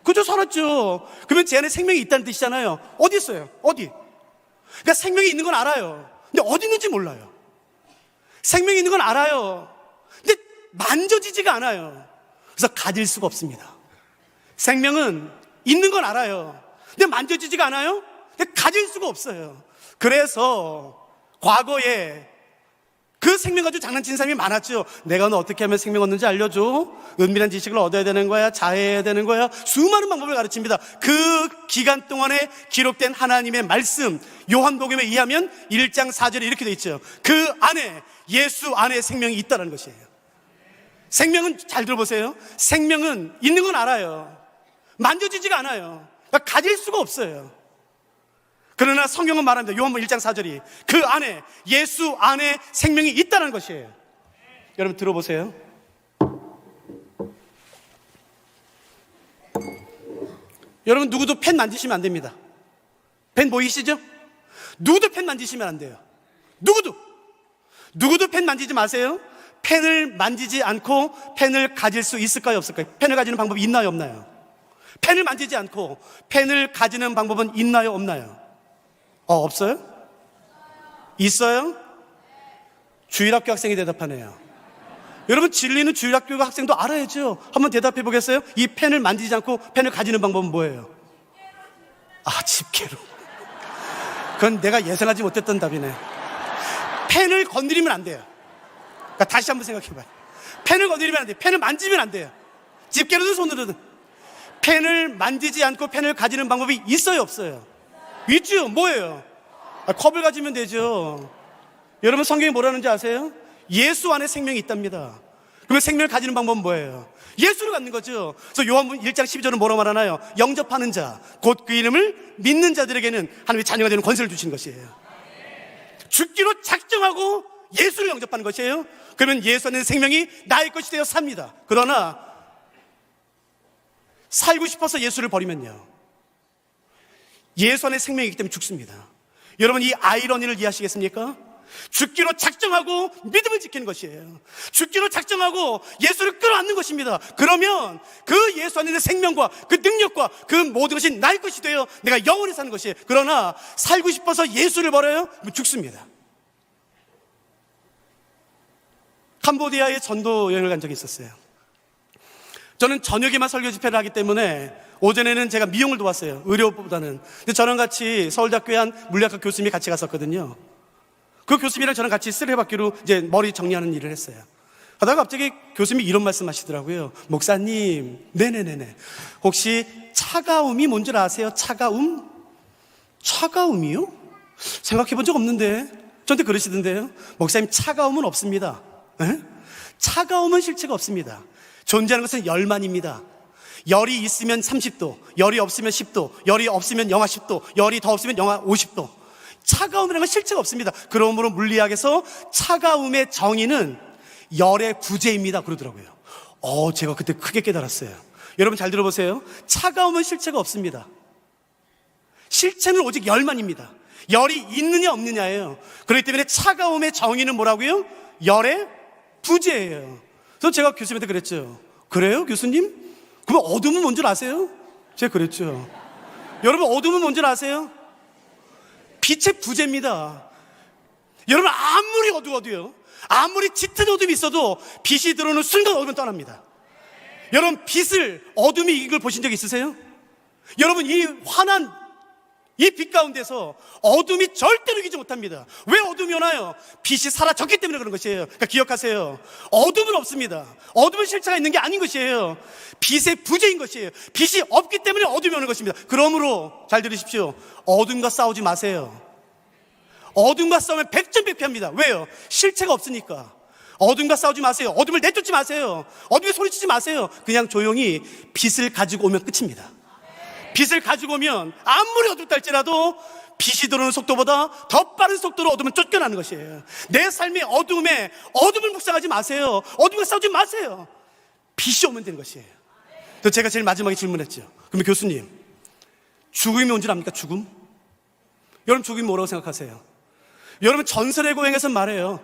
그죠, 살았죠. 그러면 제 안에 생명이 있다는 뜻이잖아요. 어디 있어요? 어디? 그러니까 생명이 있는 건 알아요. 근데 어디 있는지 몰라요. 생명이 있는 건 알아요. 근데 만져지지가 않아요. 그래서 가질 수가 없습니다. 생명은 있는 건 알아요. 근데 만져지지가 않아요. 근데 가질 수가 없어요. 그래서 과거에 그 생명 가지고 장난치는 사람이 많았죠. 내가 너 어떻게 하면 생명 얻는지 알려줘. 은밀한 지식을 얻어야 되는 거야. 자해해야 되는 거야. 수많은 방법을 가르칩니다. 그 기간 동안에 기록된 하나님의 말씀, 요한복음에 의하면 1장 4절에 이렇게 돼 있죠. 그 안에, 예수 안에 생명이 있다는 것이에요. 생명은, 잘 들어보세요. 생명은 있는 건 알아요. 만져지지가 않아요. 그러니까 가질 수가 없어요. 그러나 성경은 말합니다. 요한복음 1장 4절이 그 안에, 예수 안에 생명이 있다는 것이에요. 여러분 들어보세요. 여러분 누구도 펜 만지시면 안 됩니다. 펜 보이시죠? 누구도 펜 만지시면 안 돼요. 누구도 펜 만지지 마세요. 펜을 만지지 않고 펜을 가질 수 있을까요, 없을까요? 펜을 가지는 방법이 있나요, 없나요? 펜을 만지지 않고 펜을 가지는 방법은 있나요, 없나요? 없어요? 있어요? 주일학교 학생이 대답하네요. 여러분 진리는 주일학교 학생도 알아야죠. 한번 대답해 보겠어요? 이 펜을 만지지 않고 펜을 가지는 방법은 뭐예요? 집게로. 그건 내가 예상하지 못했던 답이네. 펜을 건드리면 안 돼요. 그러니까 다시 한번 생각해봐요. 펜을 건드리면 안 돼요. 펜을 만지면 안 돼요. 집게로든 손으로든. 펜을 만지지 않고 펜을 가지는 방법이 있어요, 없어요? 있죠. 뭐예요? 컵을 가지면 되죠. 여러분 성경이 뭐라는지 아세요? 예수 안에 생명이 있답니다. 그러면 생명을 가지는 방법은 뭐예요? 예수를 갖는 거죠. 그래서 요한복음 1장 12절은 뭐라고 말하나요? 영접하는 자, 곧 그 이름을 믿는 자들에게는 하나님의 자녀가 되는 권세를 주신 것이에요. 죽기로 작정하고 예수를 영접하는 것이에요. 그러면 예수 안에 생명이 나의 것이 되어 삽니다. 그러나 살고 싶어서 예수를 버리면요, 예수 안에 생명이 있기 때문에 죽습니다. 여러분 이 아이러니를 이해하시겠습니까? 죽기로 작정하고 믿음을 지키는 것이에요. 죽기로 작정하고 예수를 끌어안는 것입니다. 그러면 그 예수 안에 있는 생명과 그 능력과 그 모든 것이 나의 것이 되어 내가 영원히 사는 것이에요. 그러나 살고 싶어서 예수를 버려요? 그럼 죽습니다. 캄보디아에 전도 여행을 간 적이 있었어요. 저는 저녁에만 설교 집회를 하기 때문에 오전에는 제가 미용을 도왔어요. 의료보다는. 근데 저랑 같이 서울대학교의 한 물리학과 교수님이 같이 갔었거든요. 그 교수님이랑 저랑 같이 쓰레받기로 이제 머리 정리하는 일을 했어요. 하다가 갑자기 교수님이 이런 말씀 하시더라고요. 목사님, 네네네네. 혹시 차가움이 뭔 줄 아세요? 차가움? 차가움이요? 생각해 본 적 없는데. 저한테 그러시던데요. 목사님, 차가움은 없습니다. 에? 차가움은 실체가 없습니다. 존재하는 것은 열만입니다. 열이 있으면 30도, 열이 없으면 10도, 열이 없으면 영하 10도, 열이 더 없으면 영하 50도. 차가움이라는 건 실체가 없습니다. 그러므로 물리학에서 차가움의 정의는 열의 부재입니다 그러더라고요. 제가 그때 크게 깨달았어요. 여러분 잘 들어보세요. 차가움은 실체가 없습니다. 실체는 오직 열만입니다. 열이 있느냐 없느냐예요. 그렇기 때문에 차가움의 정의는 뭐라고요? 열의 부재예요. 그래서 제가 교수님한테 그랬죠. 그래요 교수님? 그럼 어둠은 뭔 줄 아세요? 제가 그랬죠. 여러분 어둠은 뭔 줄 아세요? 빛의 부재입니다. 여러분 아무리 어두워도요, 아무리 짙은 어둠이 있어도 빛이 들어오는 순간 어둠은 떠납니다. 여러분 빛을, 어둠이 이걸 보신 적 있으세요? 여러분 이 환한 이 빛 가운데서 어둠이 절대로 이기지 못합니다. 왜 어둠이 오나요? 빛이 사라졌기 때문에 그런 것이에요. 그러니까 기억하세요. 어둠은 없습니다. 어둠은 실체가 있는 게 아닌 것이에요. 빛의 부재인 것이에요. 빛이 없기 때문에 어둠이 오는 것입니다. 그러므로 잘 들으십시오. 어둠과 싸우지 마세요. 어둠과 싸우면 백전백패합니다. 왜요? 실체가 없으니까. 어둠과 싸우지 마세요. 어둠을 내쫓지 마세요. 어둠에 소리치지 마세요. 그냥 조용히 빛을 가지고 오면 끝입니다. 빛을 가지고 오면 아무리 어둡다 할지라도 빛이 들어오는 속도보다 더 빠른 속도로 어둠은 쫓겨나는 것이에요. 내 삶의 어둠에 어둠을 묵상하지 마세요. 어둠과 싸우지 마세요. 빛이 오면 되는 것이에요. 또 제가 제일 마지막에 질문했죠. 그러면 교수님, 죽음이 뭔 줄 압니까? 죽음? 여러분 죽음이 뭐라고 생각하세요? 여러분 전설의 고향에서 말해요.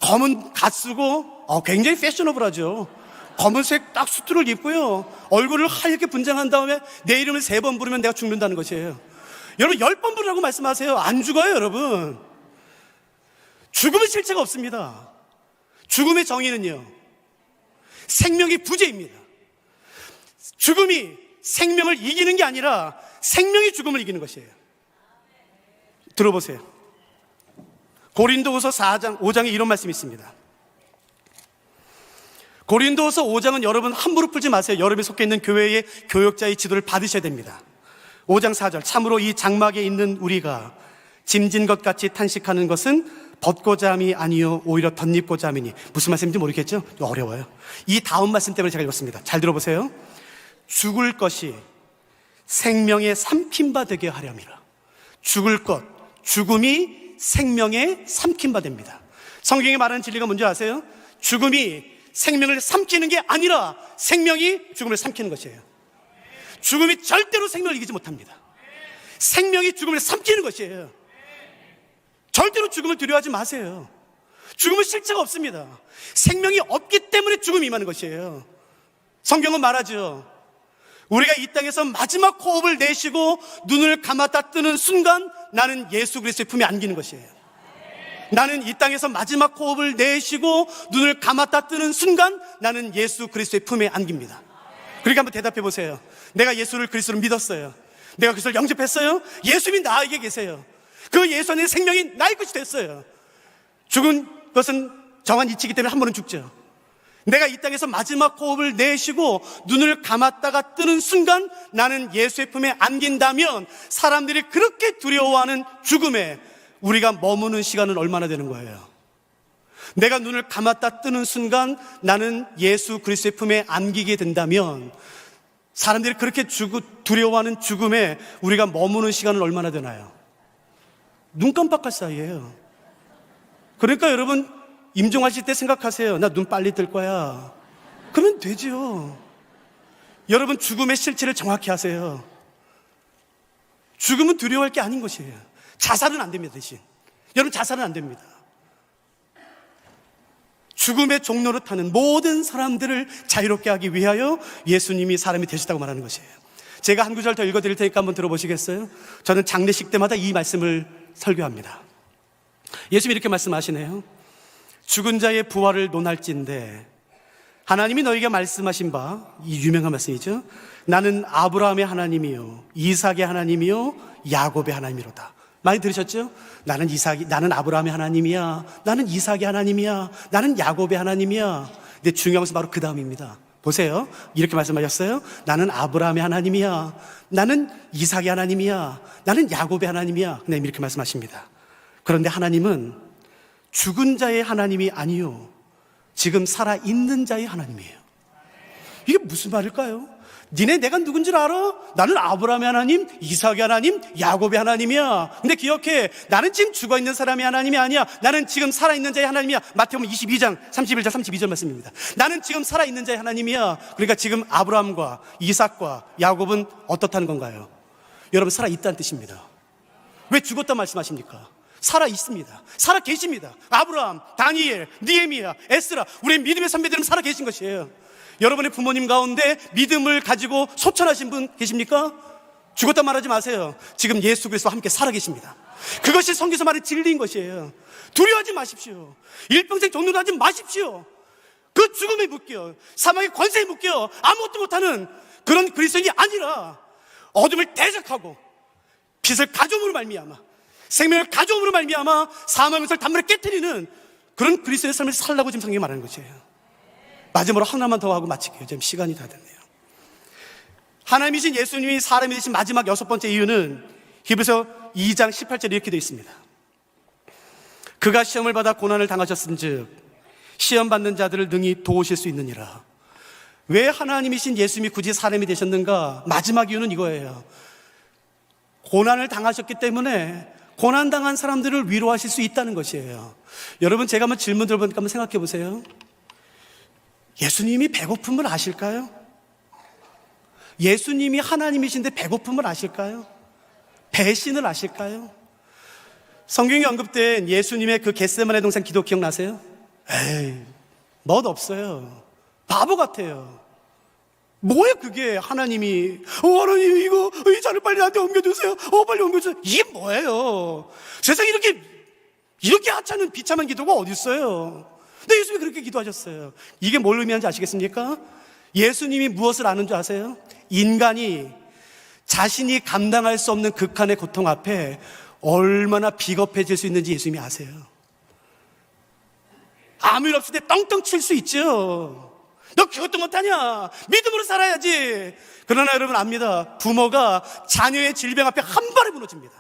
검은 갓 쓰고 굉장히 패셔너블하죠. 검은색 딱 수트를 입고요, 얼굴을 하얗게 분장한 다음에 내 이름을 3번 부르면 내가 죽는다는 것이에요. 여러분 10번 부르라고 말씀하세요. 안 죽어요 여러분. 죽음은 실체가 없습니다. 죽음의 정의는요, 생명의 부재입니다. 죽음이 생명을 이기는 게 아니라 생명이 죽음을 이기는 것이에요. 들어보세요. 고린도후서 5장에 이런 말씀이 있습니다. 고린도후서 5장은 여러분 함부로 풀지 마세요. 여러분이 속해 있는 교회의 교역자의 지도를 받으셔야 됩니다. 5장 4절, 참으로 이 장막에 있는 우리가 짐진 것 같이 탄식하는 것은 벗고자 함이 아니요 오히려 덧입고자 함이니. 무슨 말씀인지 모르겠죠? 어려워요. 이 다음 말씀 때문에 제가 읽었습니다. 잘 들어보세요. 죽을 것이 생명의 삼킨 바 되게 하렴이라. 죽을 것, 죽음이 생명에 삼킨 바 됩니다. 성경이 말하는 진리가 뭔지 아세요? 죽음이 생명을 삼키는 게 아니라 생명이 죽음을 삼키는 것이에요. 죽음이 절대로 생명을 이기지 못합니다. 생명이 죽음을 삼키는 것이에요. 절대로 죽음을 두려워하지 마세요. 죽음은 실체가 없습니다. 생명이 없기 때문에 죽음이 임하는 것이에요. 성경은 말하죠. 우리가 이 땅에서 마지막 호흡을 내쉬고 눈을 감았다 뜨는 순간 나는 예수 그리스도의 품에 안기는 것이에요. 나는 이 땅에서 마지막 호흡을 내쉬고 눈을 감았다 뜨는 순간 나는 예수 그리스도의 품에 안깁니다. 그러니까 한번 대답해 보세요. 내가 예수를 그리스도로 믿었어요. 내가 그리스도를 영접했어요. 예수님이 나에게 계세요. 그 예수 안에 생명이 나의 것이 됐어요. 죽은 것은 정한 이치이기 때문에 한 번은 죽죠. 내가 이 땅에서 마지막 호흡을 내쉬고 눈을 감았다가 뜨는 순간 나는 예수의 품에 안긴다면 사람들이 그렇게 두려워하는 죽음에 우리가 머무는 시간은 얼마나 되는 거예요? 내가 눈을 감았다 뜨는 순간 나는 예수 그리스도의 품에 안기게 된다면 사람들이 그렇게 두려워하는 죽음에 우리가 머무는 시간은 얼마나 되나요? 눈 깜빡할 사이에요. 그러니까 여러분 임종하실 때 생각하세요. 나 눈 빨리 뜰 거야. 그러면 되죠. 여러분 죽음의 실체를 정확히 하세요. 죽음은 두려워할 게 아닌 것이에요. 자살은 안 됩니다. 대신 여러분 자살은 안 됩니다. 죽음의 종로를 타는 모든 사람들을 자유롭게 하기 위하여 예수님이 사람이 되셨다고 말하는 것이에요. 제가 한 구절 더 읽어드릴 테니까 한번 들어보시겠어요? 저는 장례식 때마다 이 말씀을 설교합니다. 예수님이 이렇게 말씀하시네요. 죽은 자의 부활을 논할진대 하나님이 너희에게 말씀하신 바, 이 유명한 말씀이죠. 나는 아브라함의 하나님이요 이삭의 하나님이요 야곱의 하나님이로다. 많이 들으셨죠? 나는 아브라함의 하나님이야. 나는 이삭의 하나님이야. 나는 야곱의 하나님이야. 근데 중요한 것은 바로 그 다음입니다. 보세요. 이렇게 말씀하셨어요. 나는 아브라함의 하나님이야. 나는 이삭의 하나님이야. 나는 야곱의 하나님이야. 네, 이렇게 말씀하십니다. 그런데 하나님은 죽은 자의 하나님이 아니요 지금 살아있는 자의 하나님이에요. 이게 무슨 말일까요? 니네 내가 누군 줄 알아? 나는 아브라함의 하나님, 이삭의 하나님, 야곱의 하나님이야. 근데 기억해, 나는 지금 죽어있는 사람의 하나님이 아니야. 나는 지금 살아있는 자의 하나님이야. 마태복음 22장 31절 32절 말씀입니다. 나는 지금 살아있는 자의 하나님이야. 그러니까 지금 아브라함과 이삭과 야곱은 어떻다는 건가요? 여러분 살아있다는 뜻입니다. 왜 죽었다 말씀하십니까? 살아있습니다. 살아계십니다. 아브라함, 다니엘, 느헤미야, 에스라, 우리의 믿음의 선배들은 살아계신 것이에요. 여러분의 부모님 가운데 믿음을 가지고 소천하신 분 계십니까? 죽었다 말하지 마세요. 지금 예수 그리스도와 함께 살아계십니다. 그것이 성경에서 말하는 진리인 것이에요. 두려워하지 마십시오. 일평생 종론하지 마십시오. 그 죽음에 묶여 사망의 권세에 묶여 아무것도 못하는 그런 그리스도인이 아니라 어둠을 대적하고 빛을 가져옴으로 말미암아 생명을 가져옴으로 말미암아 사망의 것을 단번에 깨뜨리는 그런 그리스도의 삶을 살라고 지금 성경이 말하는 것이에요. 마지막으로 하나만 더 하고 마칠게요. 지금 시간이 다 됐네요. 하나님이신 예수님이 사람이 되신 마지막 6번째 이유는 히브리서 2장 18절에 이렇게 되어 있습니다. 그가 시험을 받아 고난을 당하셨은즉 시험 받는 자들을 능히 도우실 수 있느니라. 왜 하나님이신 예수님이 굳이 사람이 되셨는가? 마지막 이유는 이거예요. 고난을 당하셨기 때문에 고난당한 사람들을 위로하실 수 있다는 것이에요. 여러분 제가 한번 질문 들어보니까 한번 생각해 보세요. 예수님이 배고픔을 아실까요? 예수님이 하나님이신데 배고픔을 아실까요? 배신을 아실까요? 성경에 언급된 예수님의 그 겟세마네 동산 기도 기억나세요? 에이, 멋 없어요. 바보 같아요. 뭐예요 그게? 하나님이 하나님 이거 이 잔을 빨리 나한테 옮겨주세요. 빨리 옮겨주세요. 이게 뭐예요? 세상에 이렇게 하찮은 비참한 기도가 어디 있어요? 근데 예수님이 그렇게 기도하셨어요. 이게 뭘 의미하는지 아시겠습니까? 예수님이 무엇을 아는 줄 아세요? 인간이 자신이 감당할 수 없는 극한의 고통 앞에 얼마나 비겁해질 수 있는지 예수님이 아세요. 아무 일 없을 때 떵떵 칠 수 있죠. 너 그것도 못하냐? 믿음으로 살아야지. 그러나 여러분 압니다. 부모가 자녀의 질병 앞에 한 발에 무너집니다.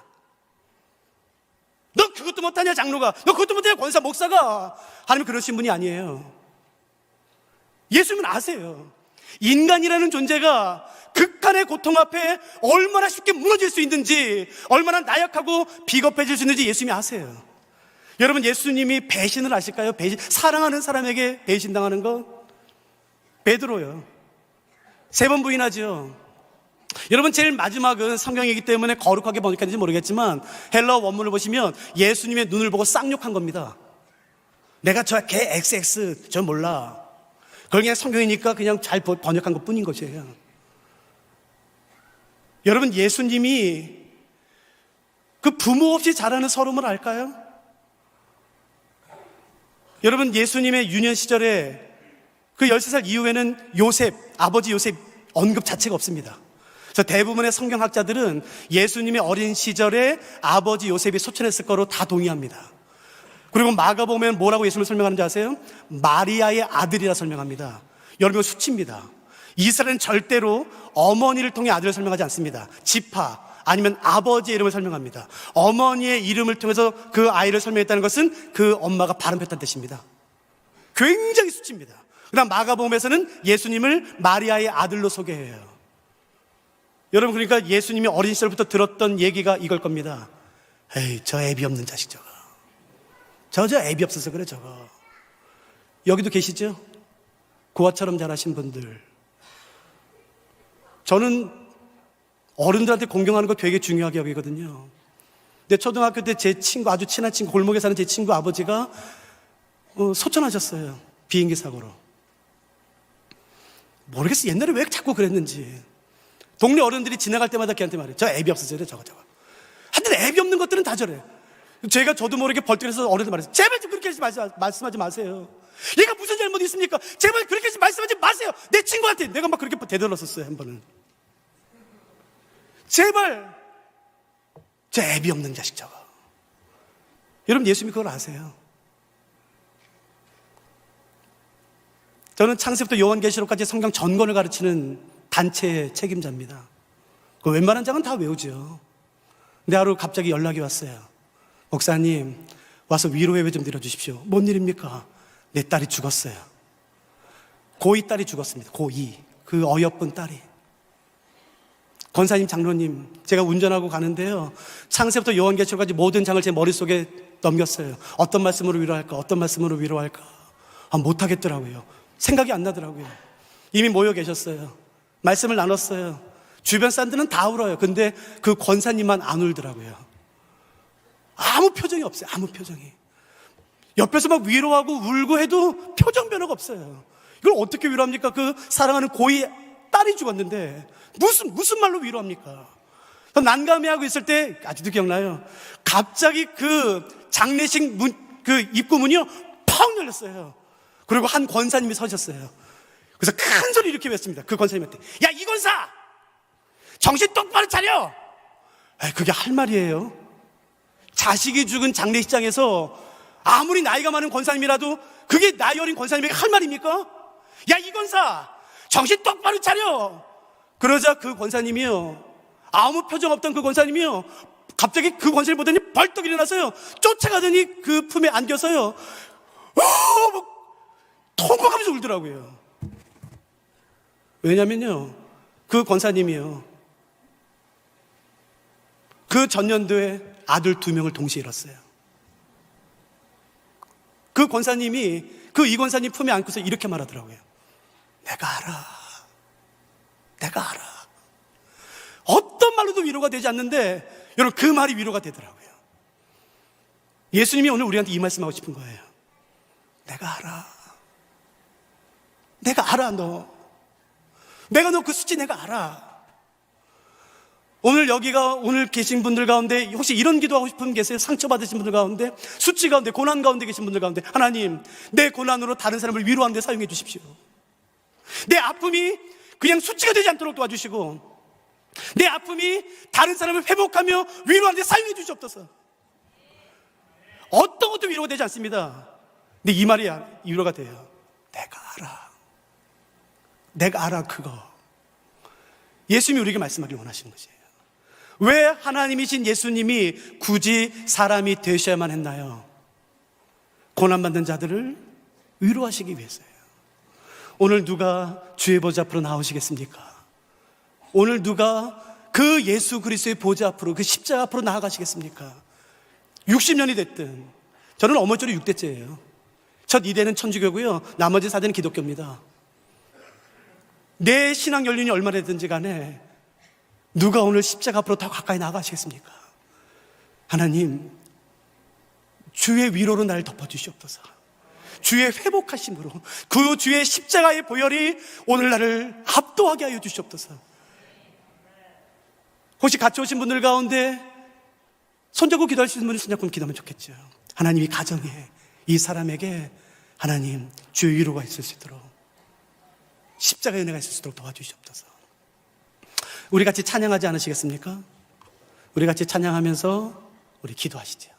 너 그것도 못하냐 장로가? 너 그것도 못하냐 권사 목사가? 하나님 그러신 분이 아니에요. 예수님은 아세요. 인간이라는 존재가 극한의 고통 앞에 얼마나 쉽게 무너질 수 있는지, 얼마나 나약하고 비겁해질 수 있는지 예수님이 아세요. 여러분, 예수님이 배신을 아실까요? 사랑하는 사람에게 배신당하는 거? 베드로요. 3번 부인하죠. 여러분, 제일 마지막은 성경이기 때문에 거룩하게 번역했는지 모르겠지만 헬라어 원문을 보시면 예수님의 눈을 보고 쌍욕한 겁니다. 내가 저 개 XX 저 몰라. 그걸 그냥 성경이니까 그냥 잘 번역한 것 뿐인 것이에요. 여러분, 예수님이 그 부모 없이 자라는 서름을 알까요? 여러분, 예수님의 유년 시절에 그 13살 이후에는 요셉, 아버지 요셉 언급 자체가 없습니다. 그래서 대부분의 성경학자들은 예수님의 어린 시절에 아버지 요셉이 소천했을 거로 다 동의합니다. 그리고 마가복음에는 뭐라고 예수님을 설명하는지 아세요? 마리아의 아들이라 설명합니다. 여러분, 이거 수치입니다. 이스라엘은 절대로 어머니를 통해 아들을 설명하지 않습니다. 지파 아니면 아버지의 이름을 설명합니다. 어머니의 이름을 통해서 그 아이를 설명했다는 것은 그 엄마가 바람폈다는 뜻입니다. 굉장히 수치입니다. 그다음 마가복음에서는 예수님을 마리아의 아들로 소개해요. 여러분, 그러니까 예수님이 어린 시절부터 들었던 얘기가 이걸 겁니다. 에이, 저 애비 없는 자식 저거. 저 애비 없어서 그래 저거. 여기도 계시죠? 고아처럼 자라신 분들. 저는 어른들한테 공경하는 거 되게 중요하게 여기거든요. 근데 초등학교 때 제 친구, 아주 친한 친구, 골목에 사는 제 친구 아버지가 소천하셨어요. 비행기 사고로. 모르겠어요. 옛날에 왜 자꾸 그랬는지. 동네 어른들이 지나갈 때마다 걔한테 말해요. 저 애비 없어서 그래 저거. 하여튼 애비 없는 것들은 다 저래. 저도 모르게 벌떡해서 어른들 말했어요. 제발 좀 그렇게 말씀하지 마세요. 얘가 무슨 잘못이 있습니까? 제발 그렇게 말씀하지 마세요. 내 친구한테 내가 막 그렇게 되돌았었어요, 한 번은. 제발 저 애비 없는 자식 저거. 여러분, 예수님이 그걸 아세요. 저는 창세부터 요한계시록까지 성경 전권을 가르치는 단체의 책임자입니다. 그 웬만한 장은 다 외우죠. 근데 하루 갑자기 연락이 왔어요. 목사님, 와서 위로 예배 좀 드려주십시오. 뭔 일입니까? 내 딸이 죽었어요. 고2 딸이 죽었습니다. 고2. 그 어여쁜 딸이. 권사님, 장로님, 제가 운전하고 가는데요, 창세부터 요한계시록까지 모든 장을 제 머릿속에 넘겼어요. 어떤 말씀으로 위로할까? 어떤 말씀으로 위로할까? 못하겠더라고요. 생각이 안 나더라고요. 이미 모여 계셨어요. 말씀을 나눴어요. 주변 사람들은 다 울어요. 근데 그 권사님만 안 울더라고요. 아무 표정이 없어요. 아무 표정이. 옆에서 막 위로하고 울고 해도 표정 변화가 없어요. 이걸 어떻게 위로합니까? 그 사랑하는 고2 딸이 죽었는데 무슨 말로 위로합니까? 난감해하고 있을 때 아직도 기억나요. 갑자기 그 장례식 그 입구문이요 펑 열렸어요. 그리고 한 권사님이 서셨어요. 그래서 큰 소리 이렇게 외쳤습니다. 그 권사님한테, 야, 이 권사 정신 똑바로 차려. 그게 할 말이에요? 자식이 죽은 장례식장에서 아무리 나이가 많은 권사님이라도 그게 나이 어린 권사님에게 할 말입니까? 야, 이 권사 정신 똑바로 차려. 그러자 그 권사님이요, 아무 표정 없던 그 권사님이요, 갑자기 그 권사님 보더니 벌떡 일어나서요, 쫓아가더니 그 품에 안겨서요, 통곡하면서 울더라고요. 왜냐면요, 그 권사님이요, 그 전년도에 아들 2명을 동시에 잃었어요. 그 권사님이 그 이 권사님 품에 안고서 이렇게 말하더라고요. 내가 알아. 어떤 말로도 위로가 되지 않는데 여러분, 그 말이 위로가 되더라고요. 예수님이 오늘 우리한테 이 말씀하고 싶은 거예요. 내가 알아. 내가 너 그 수치 내가 알아. 오늘 계신 분들 가운데 혹시 이런 기도하고 싶은 분 계세요? 상처받으신 분들 가운데, 수치 가운데, 고난 가운데 계신 분들 가운데, 하나님, 내 고난으로 다른 사람을 위로하는 데 사용해 주십시오. 내 아픔이 그냥 수치가 되지 않도록 도와주시고, 내 아픔이 다른 사람을 회복하며 위로하는 데 사용해 주시옵소서. 어떤 것도 위로가 되지 않습니다. 근데 이 말이 위로가 돼요. 내가 알아 그거. 예수님이 우리에게 말씀하기를 원하시는 것이에요. 왜 하나님이신 예수님이 굳이 사람이 되셔야만 했나요? 고난받는 자들을 위로하시기 위해서요. 오늘 누가 주의 보좌 앞으로 나오시겠습니까? 오늘 누가 그 예수 그리스도의 보좌 앞으로, 그 십자가 앞으로 나아가시겠습니까? 60년이 됐든. 저는 어머니로 6대째예요. 첫 2대는 천주교고요, 나머지 4대는 기독교입니다. 내 신앙 연륜이 얼마나 됐든지 간에 누가 오늘 십자가 앞으로 더 가까이 나아가시겠습니까? 하나님, 주의 위로로 나를 덮어주시옵소서. 주의 회복하심으로, 그 주의 십자가의 보혈이 오늘 나를 압도하게 하여 주시옵소서. 혹시 같이 오신 분들 가운데 손잡고 기도할 수 있는 분이 손잡고 기도하면 좋겠죠. 하나님, 이 가정에, 이 사람에게 하나님 주의 위로가 있을 수 있도록, 십자가의 은혜가 있을 수 있도록 도와주시옵소서. 우리 같이 찬양하지 않으시겠습니까? 우리 같이 찬양하면서 우리 기도하시죠.